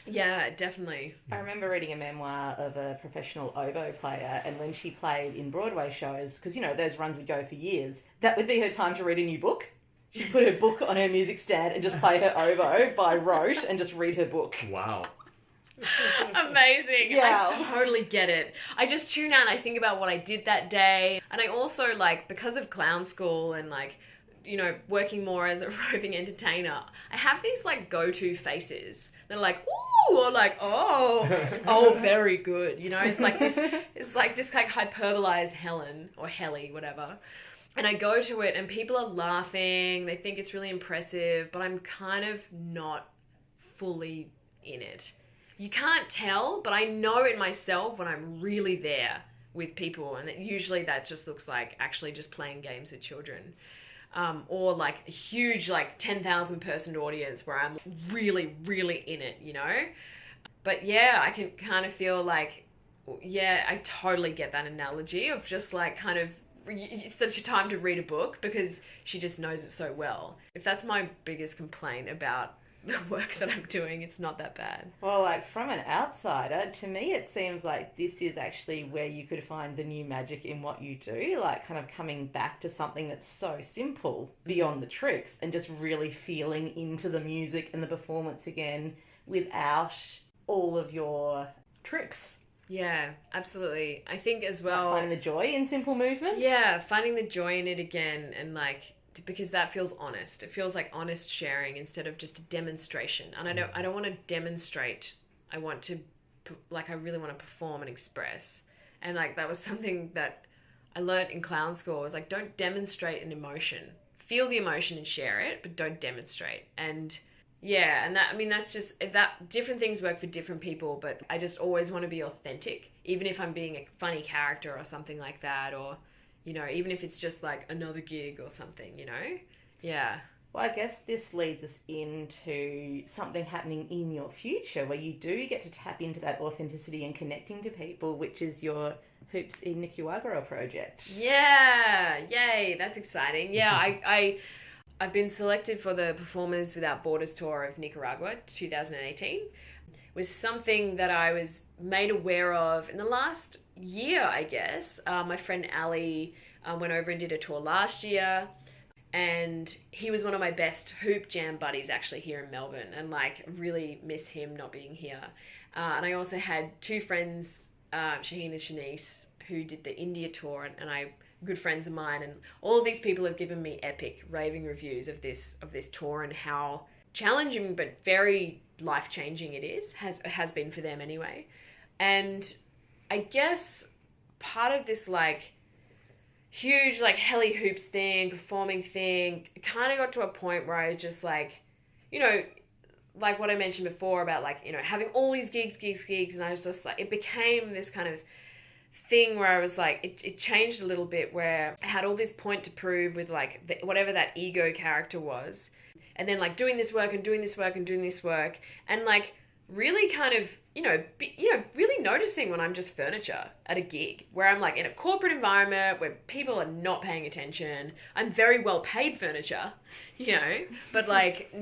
S2: Yeah, definitely.
S3: I remember reading a memoir of a professional oboe player, and when she played in Broadway shows, because, you know, those runs would go for years, that would be her time to read a new book. She'd put her book on her music stand and just play her oboe by rote and just read her book.
S4: Wow.
S2: Amazing.
S3: Yeah.
S2: I totally get it. I just tune out and I think about what I did that day. And I also, like, because of clown school and, like, you know, working more as a roving entertainer, I have these, like, go-to faces. They're like, ooh, or like, oh, very good. You know, it's like this like hyperbolized Helen or Helly, whatever. And I go to it and people are laughing. They think it's really impressive, but I'm kind of not fully in it. You can't tell, but I know in myself when I'm really there with people. And usually that just looks like actually just playing games with children. Or like a huge, like 10,000 person audience where I'm really, really in it, you know? But yeah, I can kind of feel like, yeah, I totally get that analogy of just like kind of, it's such a time to read a book because she just knows it so well. If that's my biggest complaint about the work that I'm doing, it's not that bad.
S3: Well, like from an outsider, to me it seems like this is actually where you could find the new magic in what you do, like kind of coming back to something that's so simple beyond the tricks and just really feeling into the music and the performance again without all of your tricks.
S2: Yeah, absolutely. I think as well,
S3: like finding the joy in simple movement.
S2: Yeah, finding the joy in it again, and like, because that feels honest. It feels like honest sharing instead of just a demonstration. And I don't want to demonstrate. I want to, like, I really want to perform and express. And like, that was something that I learned in clown school. It was like, don't demonstrate an emotion. Feel the emotion and share it, but don't demonstrate. And yeah, and that, I mean, that's just, that different things work for different people, but I just always want to be authentic, even if I'm being a funny character or something like that, or, you know, even if it's just like another gig or something, you know? Yeah.
S3: Well, I guess this leads us into something happening in your future where you do get to tap into that authenticity and connecting to people, which is your Hoops in Nicaragua project.
S2: Yeah. Yay. That's exciting. Yeah. I've been selected for the Performers Without Borders tour of Nicaragua 2018. It was something that I was made aware of in the last year, I guess. My friend Ali went over and did a tour last year, and he was one of my best hoop jam buddies actually here in Melbourne, and like really miss him not being here. And I also had two friends, Shaheen and Shanice, who did the India tour, and good friends of mine, and all of these people have given me epic raving reviews of this tour and how challenging but very life-changing it has been for them anyway. And I guess part of this like huge like Helly Hoops thing, performing thing, it kind of got to a point where I was just like, you know, like what I mentioned before about like, you know, having all these gigs, and I was just like, it became this kind of thing where I was like, it changed a little bit, where I had all this point to prove with like whatever that ego character was, and then like doing this work and like really kind of, really noticing when I'm just furniture at a gig, where I'm like in a corporate environment where people are not paying attention. I'm very well paid furniture, but like,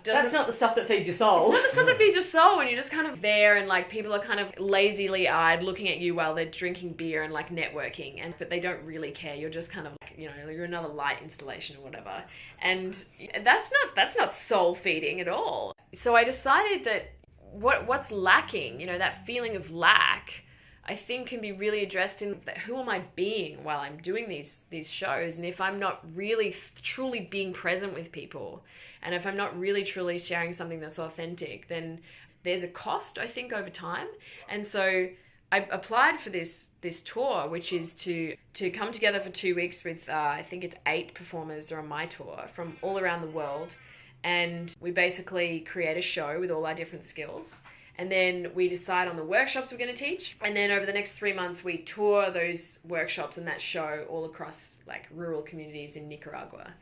S3: that's not the stuff that feeds your soul.
S2: It's not the stuff that feeds your soul, and you're just kind of there, and like people are kind of lazily eyed looking at you while they're drinking beer and like networking, but they don't really care. You're just kind of like, you're another light installation or whatever, and that's not soul feeding at all. So I decided that what's lacking, that feeling of lack, I think can be really addressed in who am I being while I'm doing these shows, and if I'm not really truly being present with people, and if I'm not really truly sharing something that's authentic, then there's a cost, I think, over time. And so I applied for this tour, which is to come together for 2 weeks with I think it's 8 performers are on my tour from all around the world, and we basically create a show with all our different skills. And then we decide on the workshops we're going to teach. And then over the next 3 months, we tour those workshops and that show all across like rural communities in Nicaragua.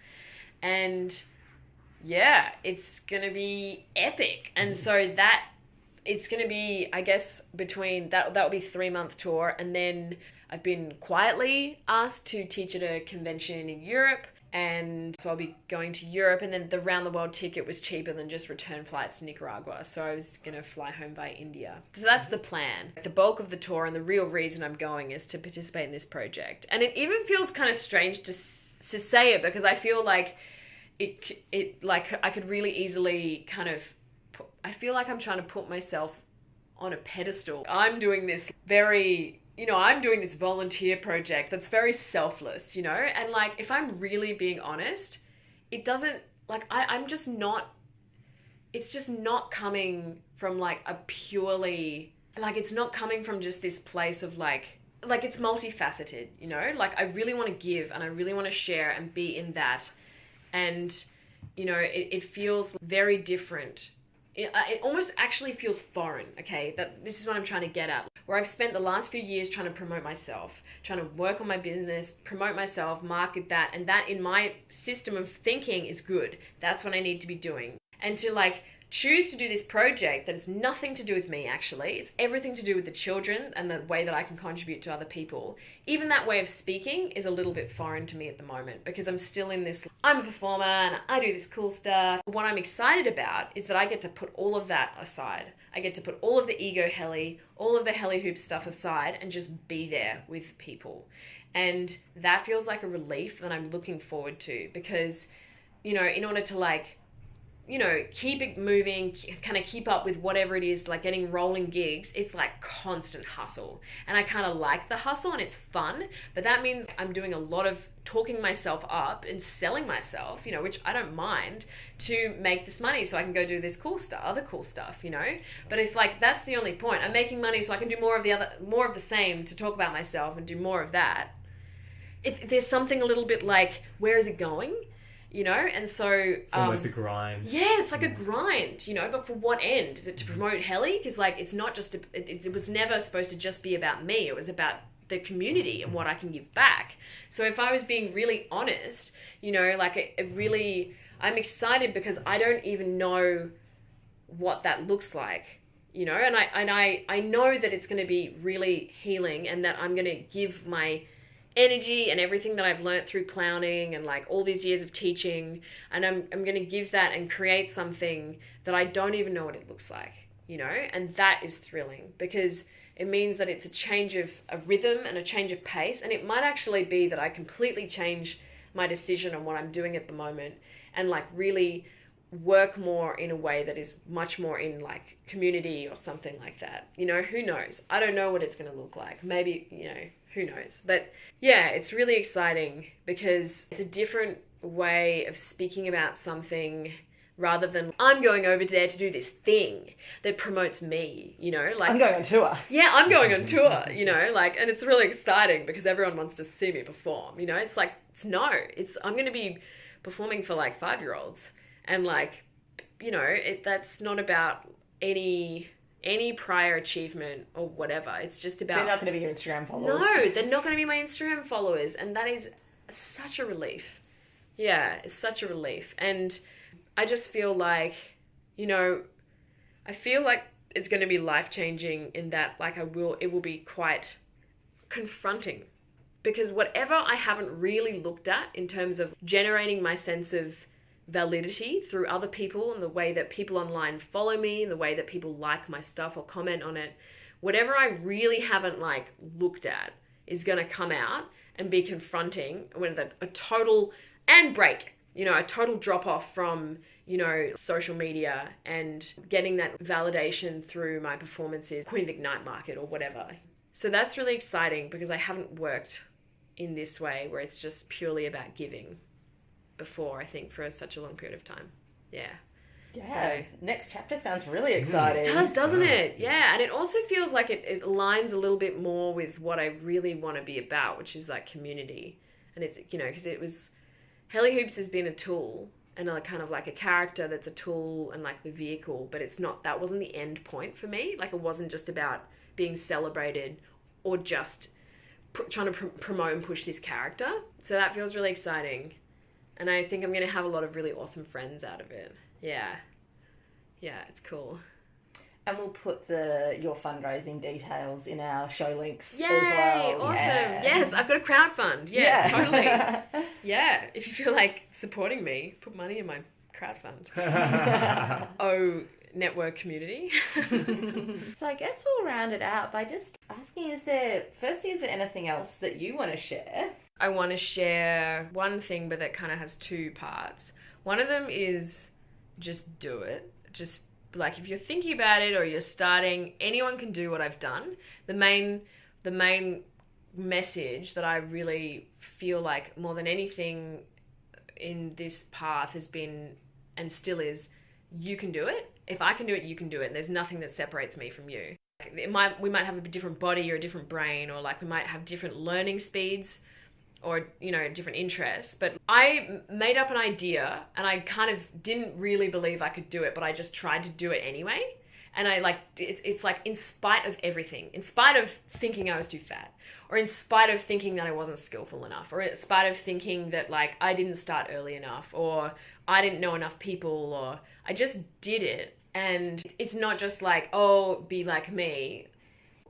S2: And yeah, it's going to be epic. And so that it's going to be, I guess, between that will be 3-month tour. And then I've been quietly asked to teach at a convention in Europe. And so I'll be going to Europe, and then the round-the-world ticket was cheaper than just return flights to Nicaragua. So I was going to fly home via India. So that's the plan. The bulk of the tour and the real reason I'm going is to participate in this project. And it even feels kind of strange to say it, because I feel like it like I could really easily kind of... I feel like I'm trying to put myself on a pedestal. I'm doing this I'm doing this volunteer project that's very selfless, and like, if I'm really being honest, it doesn't, like, I'm just not, it's just not coming from like a purely, like, it's not coming from just this place of like it's multifaceted, like, I really want to give and I really want to share and be in that. And, it feels very different. It almost actually feels foreign, okay? This is what I'm trying to get at. Where I've spent the last few years trying to promote myself, trying to work on my business, promote myself, market that, and that in my system of thinking is good. That's what I need to be doing. And to like choose to do this project that has nothing to do with me, actually. It's everything to do with the children and the way that I can contribute to other people. Even that way of speaking is a little bit foreign to me at the moment, because I'm still in this, I'm a performer and I do this cool stuff. What I'm excited about is that I get to put all of that aside. I get to put all of the ego Helly, all of the Helly Hoops stuff aside and just be there with people. And that feels like a relief that I'm looking forward to, because, in order to like, keep it moving, kind of keep up with whatever it is, like getting rolling gigs, it's like constant hustle. And I kind of like the hustle and it's fun, but that means I'm doing a lot of talking myself up and selling myself, which I don't mind, to make this money so I can go do this cool stuff, other cool stuff, But if like that's the only point, I'm making money so I can do more of the same to talk about myself and do more of that. There's something a little bit like, where is it going? And so...
S4: It's almost a grind.
S2: Yeah, it's like a grind, but for what end? Is it to promote Helly? Because, like, it's not just... It was never supposed to just be about me. It was about the community and what I can give back. So if I was being really honest, like, it really... I'm excited because I don't even know what that looks like, and I know that it's going to be really healing, and that I'm going to give my energy and everything that I've learned through clowning and like all these years of teaching, and I'm going to give that and create something that I don't even know what it looks like, and that is thrilling, because it means that it's a change of a rhythm and a change of pace, and it might actually be that I completely change my decision on what I'm doing at the moment and like really work more in a way that is much more in like community or something like that. Who knows? I don't know what it's going to look like. Maybe, who knows? But yeah, it's really exciting because it's a different way of speaking about something rather than I'm going over there to do this thing that promotes me, like
S3: I'm going on tour.
S2: Yeah, I'm going on tour, and it's really exciting because everyone wants to see me perform, it's like, I'm going to be performing for like 5-year-olds, and like, that's not about any prior achievement or whatever. It's just about...
S3: They're not going to be your Instagram followers.
S2: No, they're not going to be my Instagram followers. And that is such a relief. Yeah, it's such a relief. And I just feel like, I feel like it's going to be life-changing in that, like, it will be quite confronting. Because whatever I haven't really looked at in terms of generating my sense of validity through other people and the way that people online follow me and the way that people like my stuff or comment on it, whatever I really haven't like looked at is going to come out and be confronting when a total and break, a total drop off from, social media and getting that validation through my performances, Queen Vic Night Market or whatever. So that's really exciting because I haven't worked in this way where it's just purely about giving before, I think, for such a long period of time. Yeah.
S3: Yeah, so, next chapter sounds really exciting.
S2: It does, doesn't it? Yeah, and it also feels like it aligns a little bit more with what I really want to be about, which is like community. And it's, you know, because it was, Helly Hoops has been a tool and a kind of like a character that's a tool and like the vehicle, but it's not, that wasn't the end point for me. Like it wasn't just about being celebrated or just trying to promote and push this character. So that feels really exciting. And I think I'm going to have a lot of really awesome friends out of it. Yeah. Yeah, it's cool.
S3: And we'll put your fundraising details in our show links
S2: Yay,
S3: as well.
S2: Awesome.
S3: Yeah.
S2: Yes, I've got a crowdfund. Yeah, totally. Yeah, if you feel like supporting me, put money in my crowdfund. Oh, network community.
S3: So I guess we'll round it out by just asking, is there anything else that you want to share?
S2: I want to share one thing, but that kind of has two parts. One of them is just do it. Just like if you're thinking about it or you're starting, anyone can do what I've done. The main message that I really feel like more than anything in this path has been and still is, you can do it. If I can do it, you can do it. And there's nothing that separates me from you. We might have a different body or a different brain, or like we might have different learning speeds or, you know, different interests. But I made up an idea and I kind of didn't really believe I could do it, but I just tried to do it anyway. And it's like in spite of everything, in spite of thinking I was too fat, or in spite of thinking that I wasn't skillful enough, or in spite of thinking that like I didn't start early enough, or I didn't know enough people, or I just did it. And it's not just like, oh, be like me.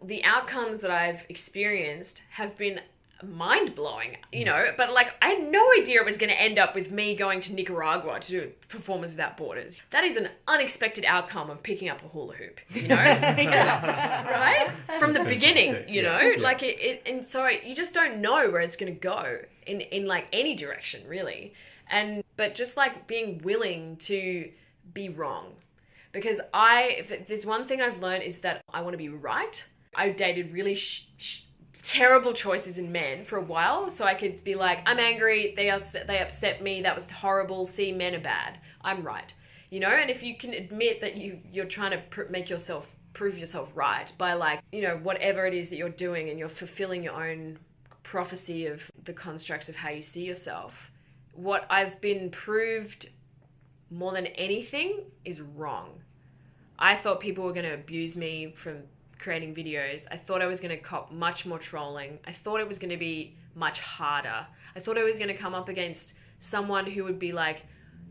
S2: The outcomes that I've experienced have been mind-blowing, you know, but like I had no idea it was going to end up with me going to Nicaragua to do Performers Without Borders. That is an unexpected outcome of picking up a hula hoop, you know. Right from the beginning, you know, like it and so you just don't know where it's going to go in like any direction really. But just like being willing to be wrong, because if there's one thing I've learned is that I want to be right. I dated really terrible choices in men for a while, so I could be like, I'm angry, they upset me, that was horrible, see, men are bad, I'm right, you know. And if you can admit that you're trying to prove yourself right by like, you know, whatever it is that you're doing, and you're fulfilling your own prophecy of the constructs of how you see yourself, what I've been proved more than anything is wrong. I thought people were going to abuse me from creating videos. I thought I was going to cop much more trolling. I thought it was going to be much harder. I thought I was going to come up against someone who would be like,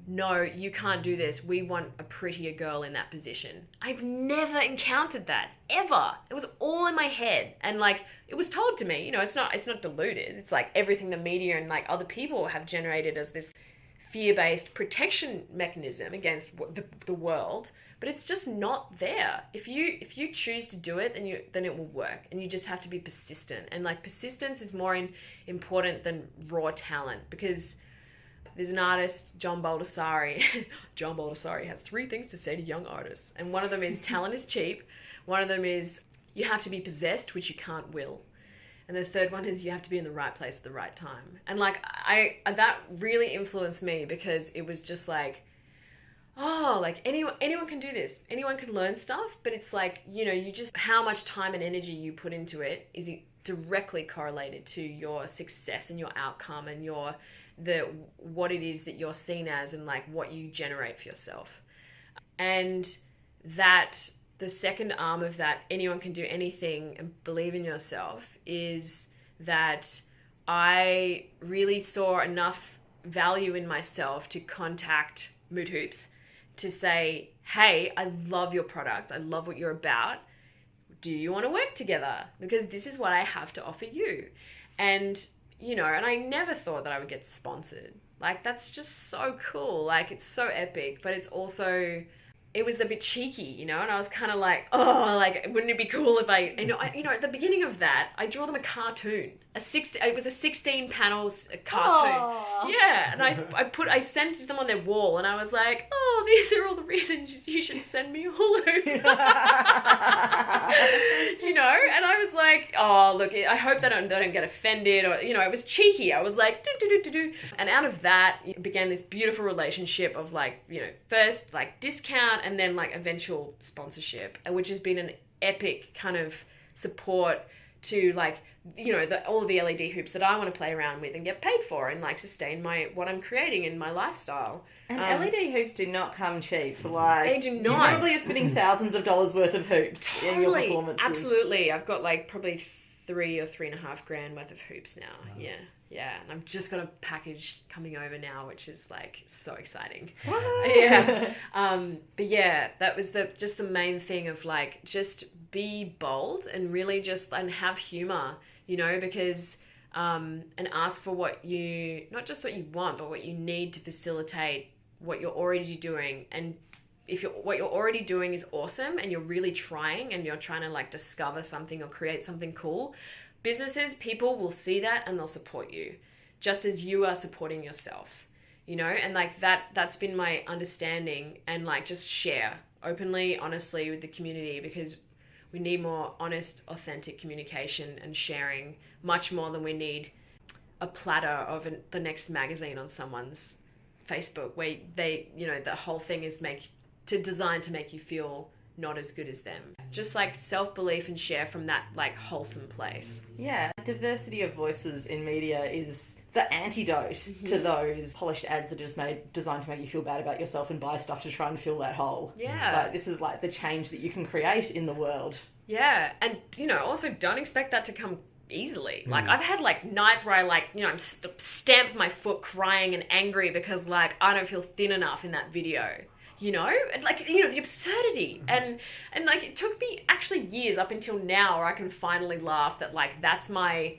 S2: no, you can't do this. We want a prettier girl in that position. I've never encountered that, ever. It was all in my head. And like, it was told to me, you know, it's not diluted. It's like everything the media and like other people have generated as this fear-based protection mechanism against the world. But it's just not there. If you choose to do it, then it will work. And you just have to be persistent. And like persistence is more important than raw talent, because there's an artist, John Baldessari. John Baldessari has 3 things to say to young artists. And one of them is talent is cheap. One of them is you have to be possessed, which you can't will. And the third one is you have to be in the right place at the right time. And like that really influenced me, because it was just like, oh, like anyone can do this. Anyone can learn stuff, but it's like, you know, you just, how much time and energy you put into it is directly correlated to your success and your outcome and what it is that you're seen as, and like what you generate for yourself. And that the second arm of that, anyone can do anything and believe in yourself, is that I really saw enough value in myself to contact Mood Hoops to say, hey, I love your product. I love what you're about. Do you want to work together? Because this is what I have to offer you. And, you know, and I never thought that I would get sponsored. Like, that's just so cool. Like, it's so epic, but it's also, it was a bit cheeky, you know, and I was kind of like, oh, like, wouldn't it be cool if you know, at the beginning of that, I draw them a cartoon. It was a 16 panels cartoon. Aww. Yeah, and I sent them on their wall, and I was like, oh, these are all the reasons you should send me a hula hoop. You know, and I was like, oh, look, I hope they don't get offended, or, you know, it was cheeky. I was like, do. And out of that began this beautiful relationship of like, you know, first like discount and then like eventual sponsorship, which has been an epic kind of support to like, you know, all of the LED hoops that I want to play around with and get paid for and like sustain what I'm creating in my lifestyle.
S3: And LED hoops do not come cheap for like...
S2: They do not.
S3: You probably are spending thousands of dollars worth of hoops in your performances.
S2: Absolutely. I've got like probably $3,000 or $3,500 worth of hoops now. Wow. Yeah. And I've just got a package coming over now, which is like so exciting. Yeah. But yeah, that was just the main thing of like, just be bold and really and have humor, you know, because, and ask for not just what you want, but what you need to facilitate what you're already doing. And if what you're already doing is awesome and you're really trying and you're trying to like discover something or create something cool, people will see that and they'll support you just as you are supporting yourself, you know? And like that's been my understanding, and like just share openly, honestly with the community, because we need more honest, authentic communication and sharing much more than we need a platter of the next magazine on someone's Facebook where they, you know, the whole thing is designed to make you feel not as good as them. Just like self-belief and share from that like wholesome place.
S3: Yeah, diversity of voices in media is the antidote to those polished ads that are just designed to make you feel bad about yourself and buy stuff to try and fill that hole.
S2: Yeah.
S3: Like, this is like the change that you can create in the world.
S2: Yeah, and you know, also don't expect that to come easily. Like I've had like nights where I like, you know, I'm stamped my foot crying and angry because like I don't feel thin enough in that video. You know, and like, you know, the absurdity and like it took me actually years up until now where I can finally laugh that like that's my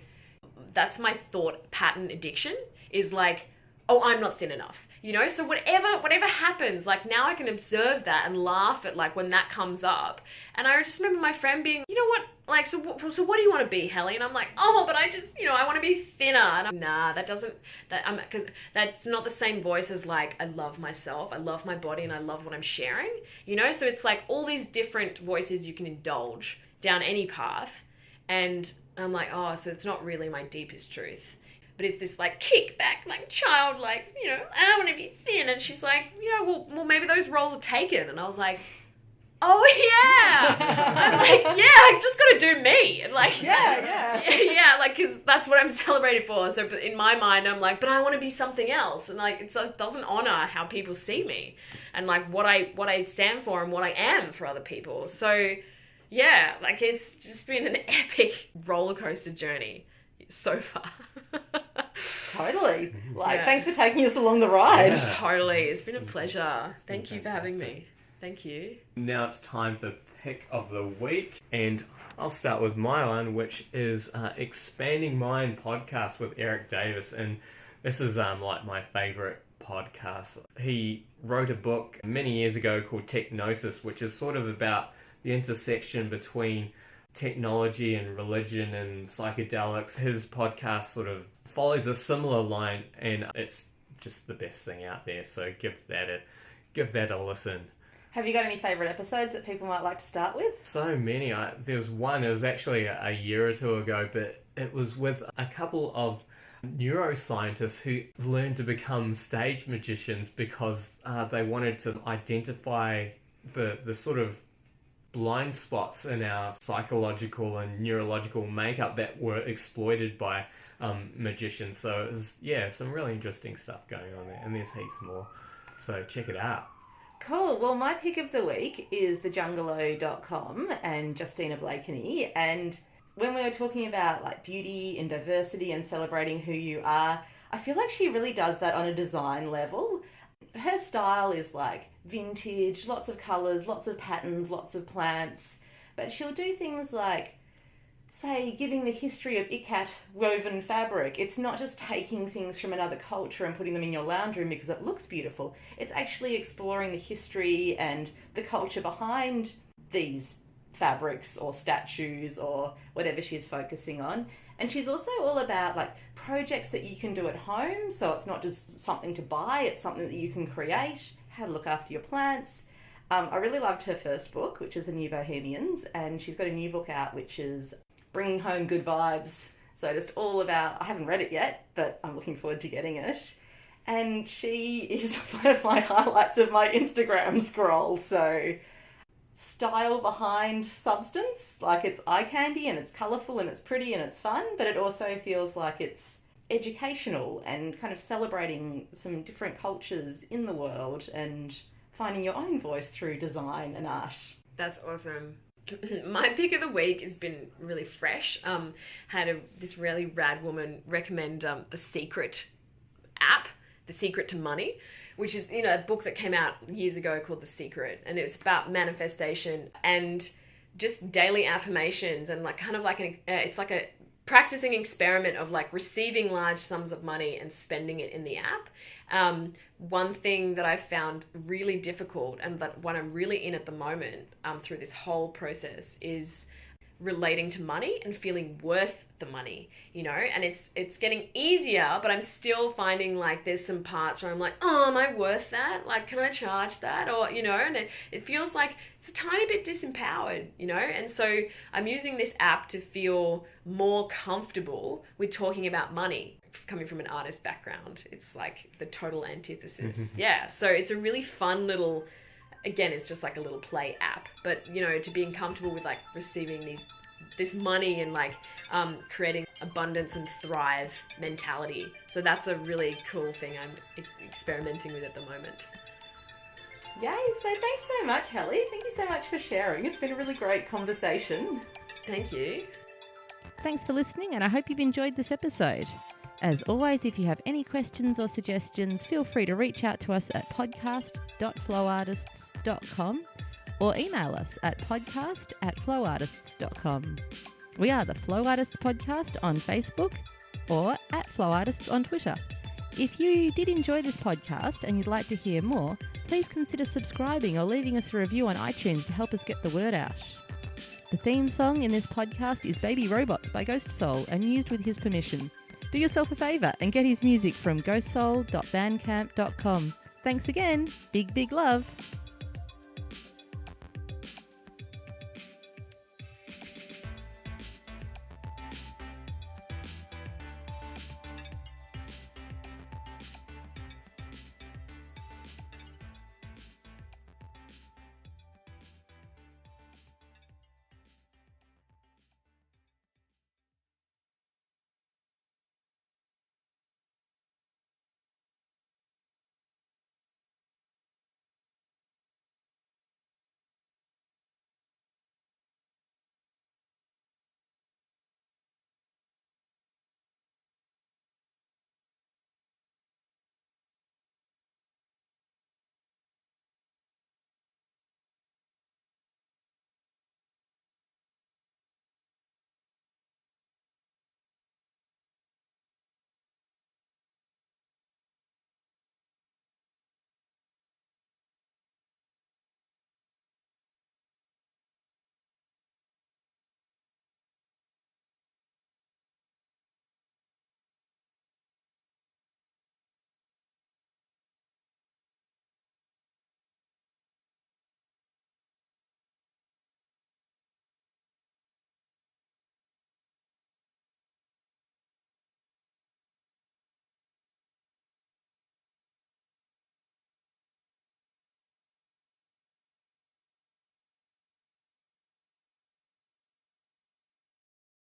S2: thought pattern addiction is like, oh, I'm not thin enough, you know? So whatever happens, like now I can observe that and laugh at like when that comes up. And I just remember my friend being, you know what, like, so what do you want to be, Helly? And I'm like, oh, but I just, you know, I want to be thinner. And because that's not the same voice as like, I love myself, I love my body, and I love what I'm sharing, you know? So it's like all these different voices you can indulge down any path. And I'm like, oh, so it's not really my deepest truth. But it's this like kickback, like child, like, you know, I want to be thin. And she's like, you know, well, maybe those roles are taken. And I was like, oh yeah. I'm like, yeah, I just got to do me. And like, yeah, like, because that's what I'm celebrated for. So in my mind, I'm like, but I want to be something else. And like, it doesn't honor how people see me and like what I stand for and what I am for other people. So yeah, like it's just been an epic roller coaster journey so far.
S3: Totally. Like, thanks for taking us along the ride.
S2: Yeah. Totally. It's been a pleasure. Thank you for having me. Thank you.
S4: Now it's time for pick of the week, and I'll start with my one, which is Expanding Mind podcast with Eric Davis, and this is like my favourite podcast. He wrote a book many years ago called Technosis, which is sort of about the intersection between technology and religion and psychedelics. His podcast sort of follows a similar line, and it's just the best thing out there. So give that a listen.
S3: Have you got any favourite episodes that people might like to start with?
S4: So many. There's one, it was actually a year or two ago, but it was with a couple of neuroscientists who learned to become stage magicians because they wanted to identify the sort of blind spots in our psychological and neurological makeup that were exploited by magicians. So it was, some really interesting stuff going on there, and there's heaps more. So check it out.
S3: Cool. Well, my pick of the week is thejungalo.com and Justina Blakeney. And when we were talking about like beauty and diversity and celebrating who you are, I feel like she really does that on a design level. Her style is like vintage, lots of colours, lots of patterns, lots of plants. But she'll do things like, say, giving the history of ikat woven fabric. It's not just taking things from another culture and putting them in your lounge room because it looks beautiful. It's actually exploring the history and the culture behind these fabrics or statues or whatever she's focusing on. And she's also all about like projects that you can do at home. So it's not just something to buy, it's something that you can create, how to look after your plants. I really loved her first book, which is The New Bohemians, and she's got a new book out, which is bringing home good vibes. So just all about, I haven't read it yet, but I'm looking forward to getting it. And she is one of my highlights of my Instagram scroll. So style behind substance, like it's eye candy and it's colourful and it's pretty and it's fun, but it also feels like it's educational and kind of celebrating some different cultures in the world and finding your own voice through design and art.
S2: That's awesome. My pick of the week has been really fresh. Had this really rad woman recommend The Secret app, The Secret to Money, which is, a book that came out years ago called The Secret, and it's about manifestation and just daily affirmations and it's like a practicing experiment of like receiving large sums of money and spending it in the app. One thing that I found really difficult and that what I'm really in at the moment through this whole process is relating to money and feeling worth the money, and it's getting easier, but I'm still finding like there's some parts where I'm like, oh, am I worth that? Like, can I charge that? Or, and it feels like it's a tiny bit disempowered, and so I'm using this app to feel more comfortable with talking about money. Coming from an artist background, it's like the total antithesis. Yeah, so it's a really fun little, again, it's just like a little play app, but to being comfortable with like receiving this money and like creating abundance and thrive mentality. So that's a really cool thing I'm experimenting with at the moment.
S3: Yay, so thanks so much, Helly. Thank you so much for sharing. It's been a really great conversation.
S2: Thank you.
S1: Thanks for listening, and I hope you've enjoyed this episode. As always, if you have any questions or suggestions, feel free to reach out to us at podcast.flowartists.com or email us at podcast@flowartists.com. We are the Flow Artists Podcast on Facebook or at Flow Artists on Twitter. If you did enjoy this podcast and you'd like to hear more, please consider subscribing or leaving us a review on iTunes to help us get the word out. The theme song in this podcast is Baby Robots by Ghost Soul and used with his permission. Do yourself a favour and get his music from ghostsoul.bandcamp.com. Thanks again. Big, big love.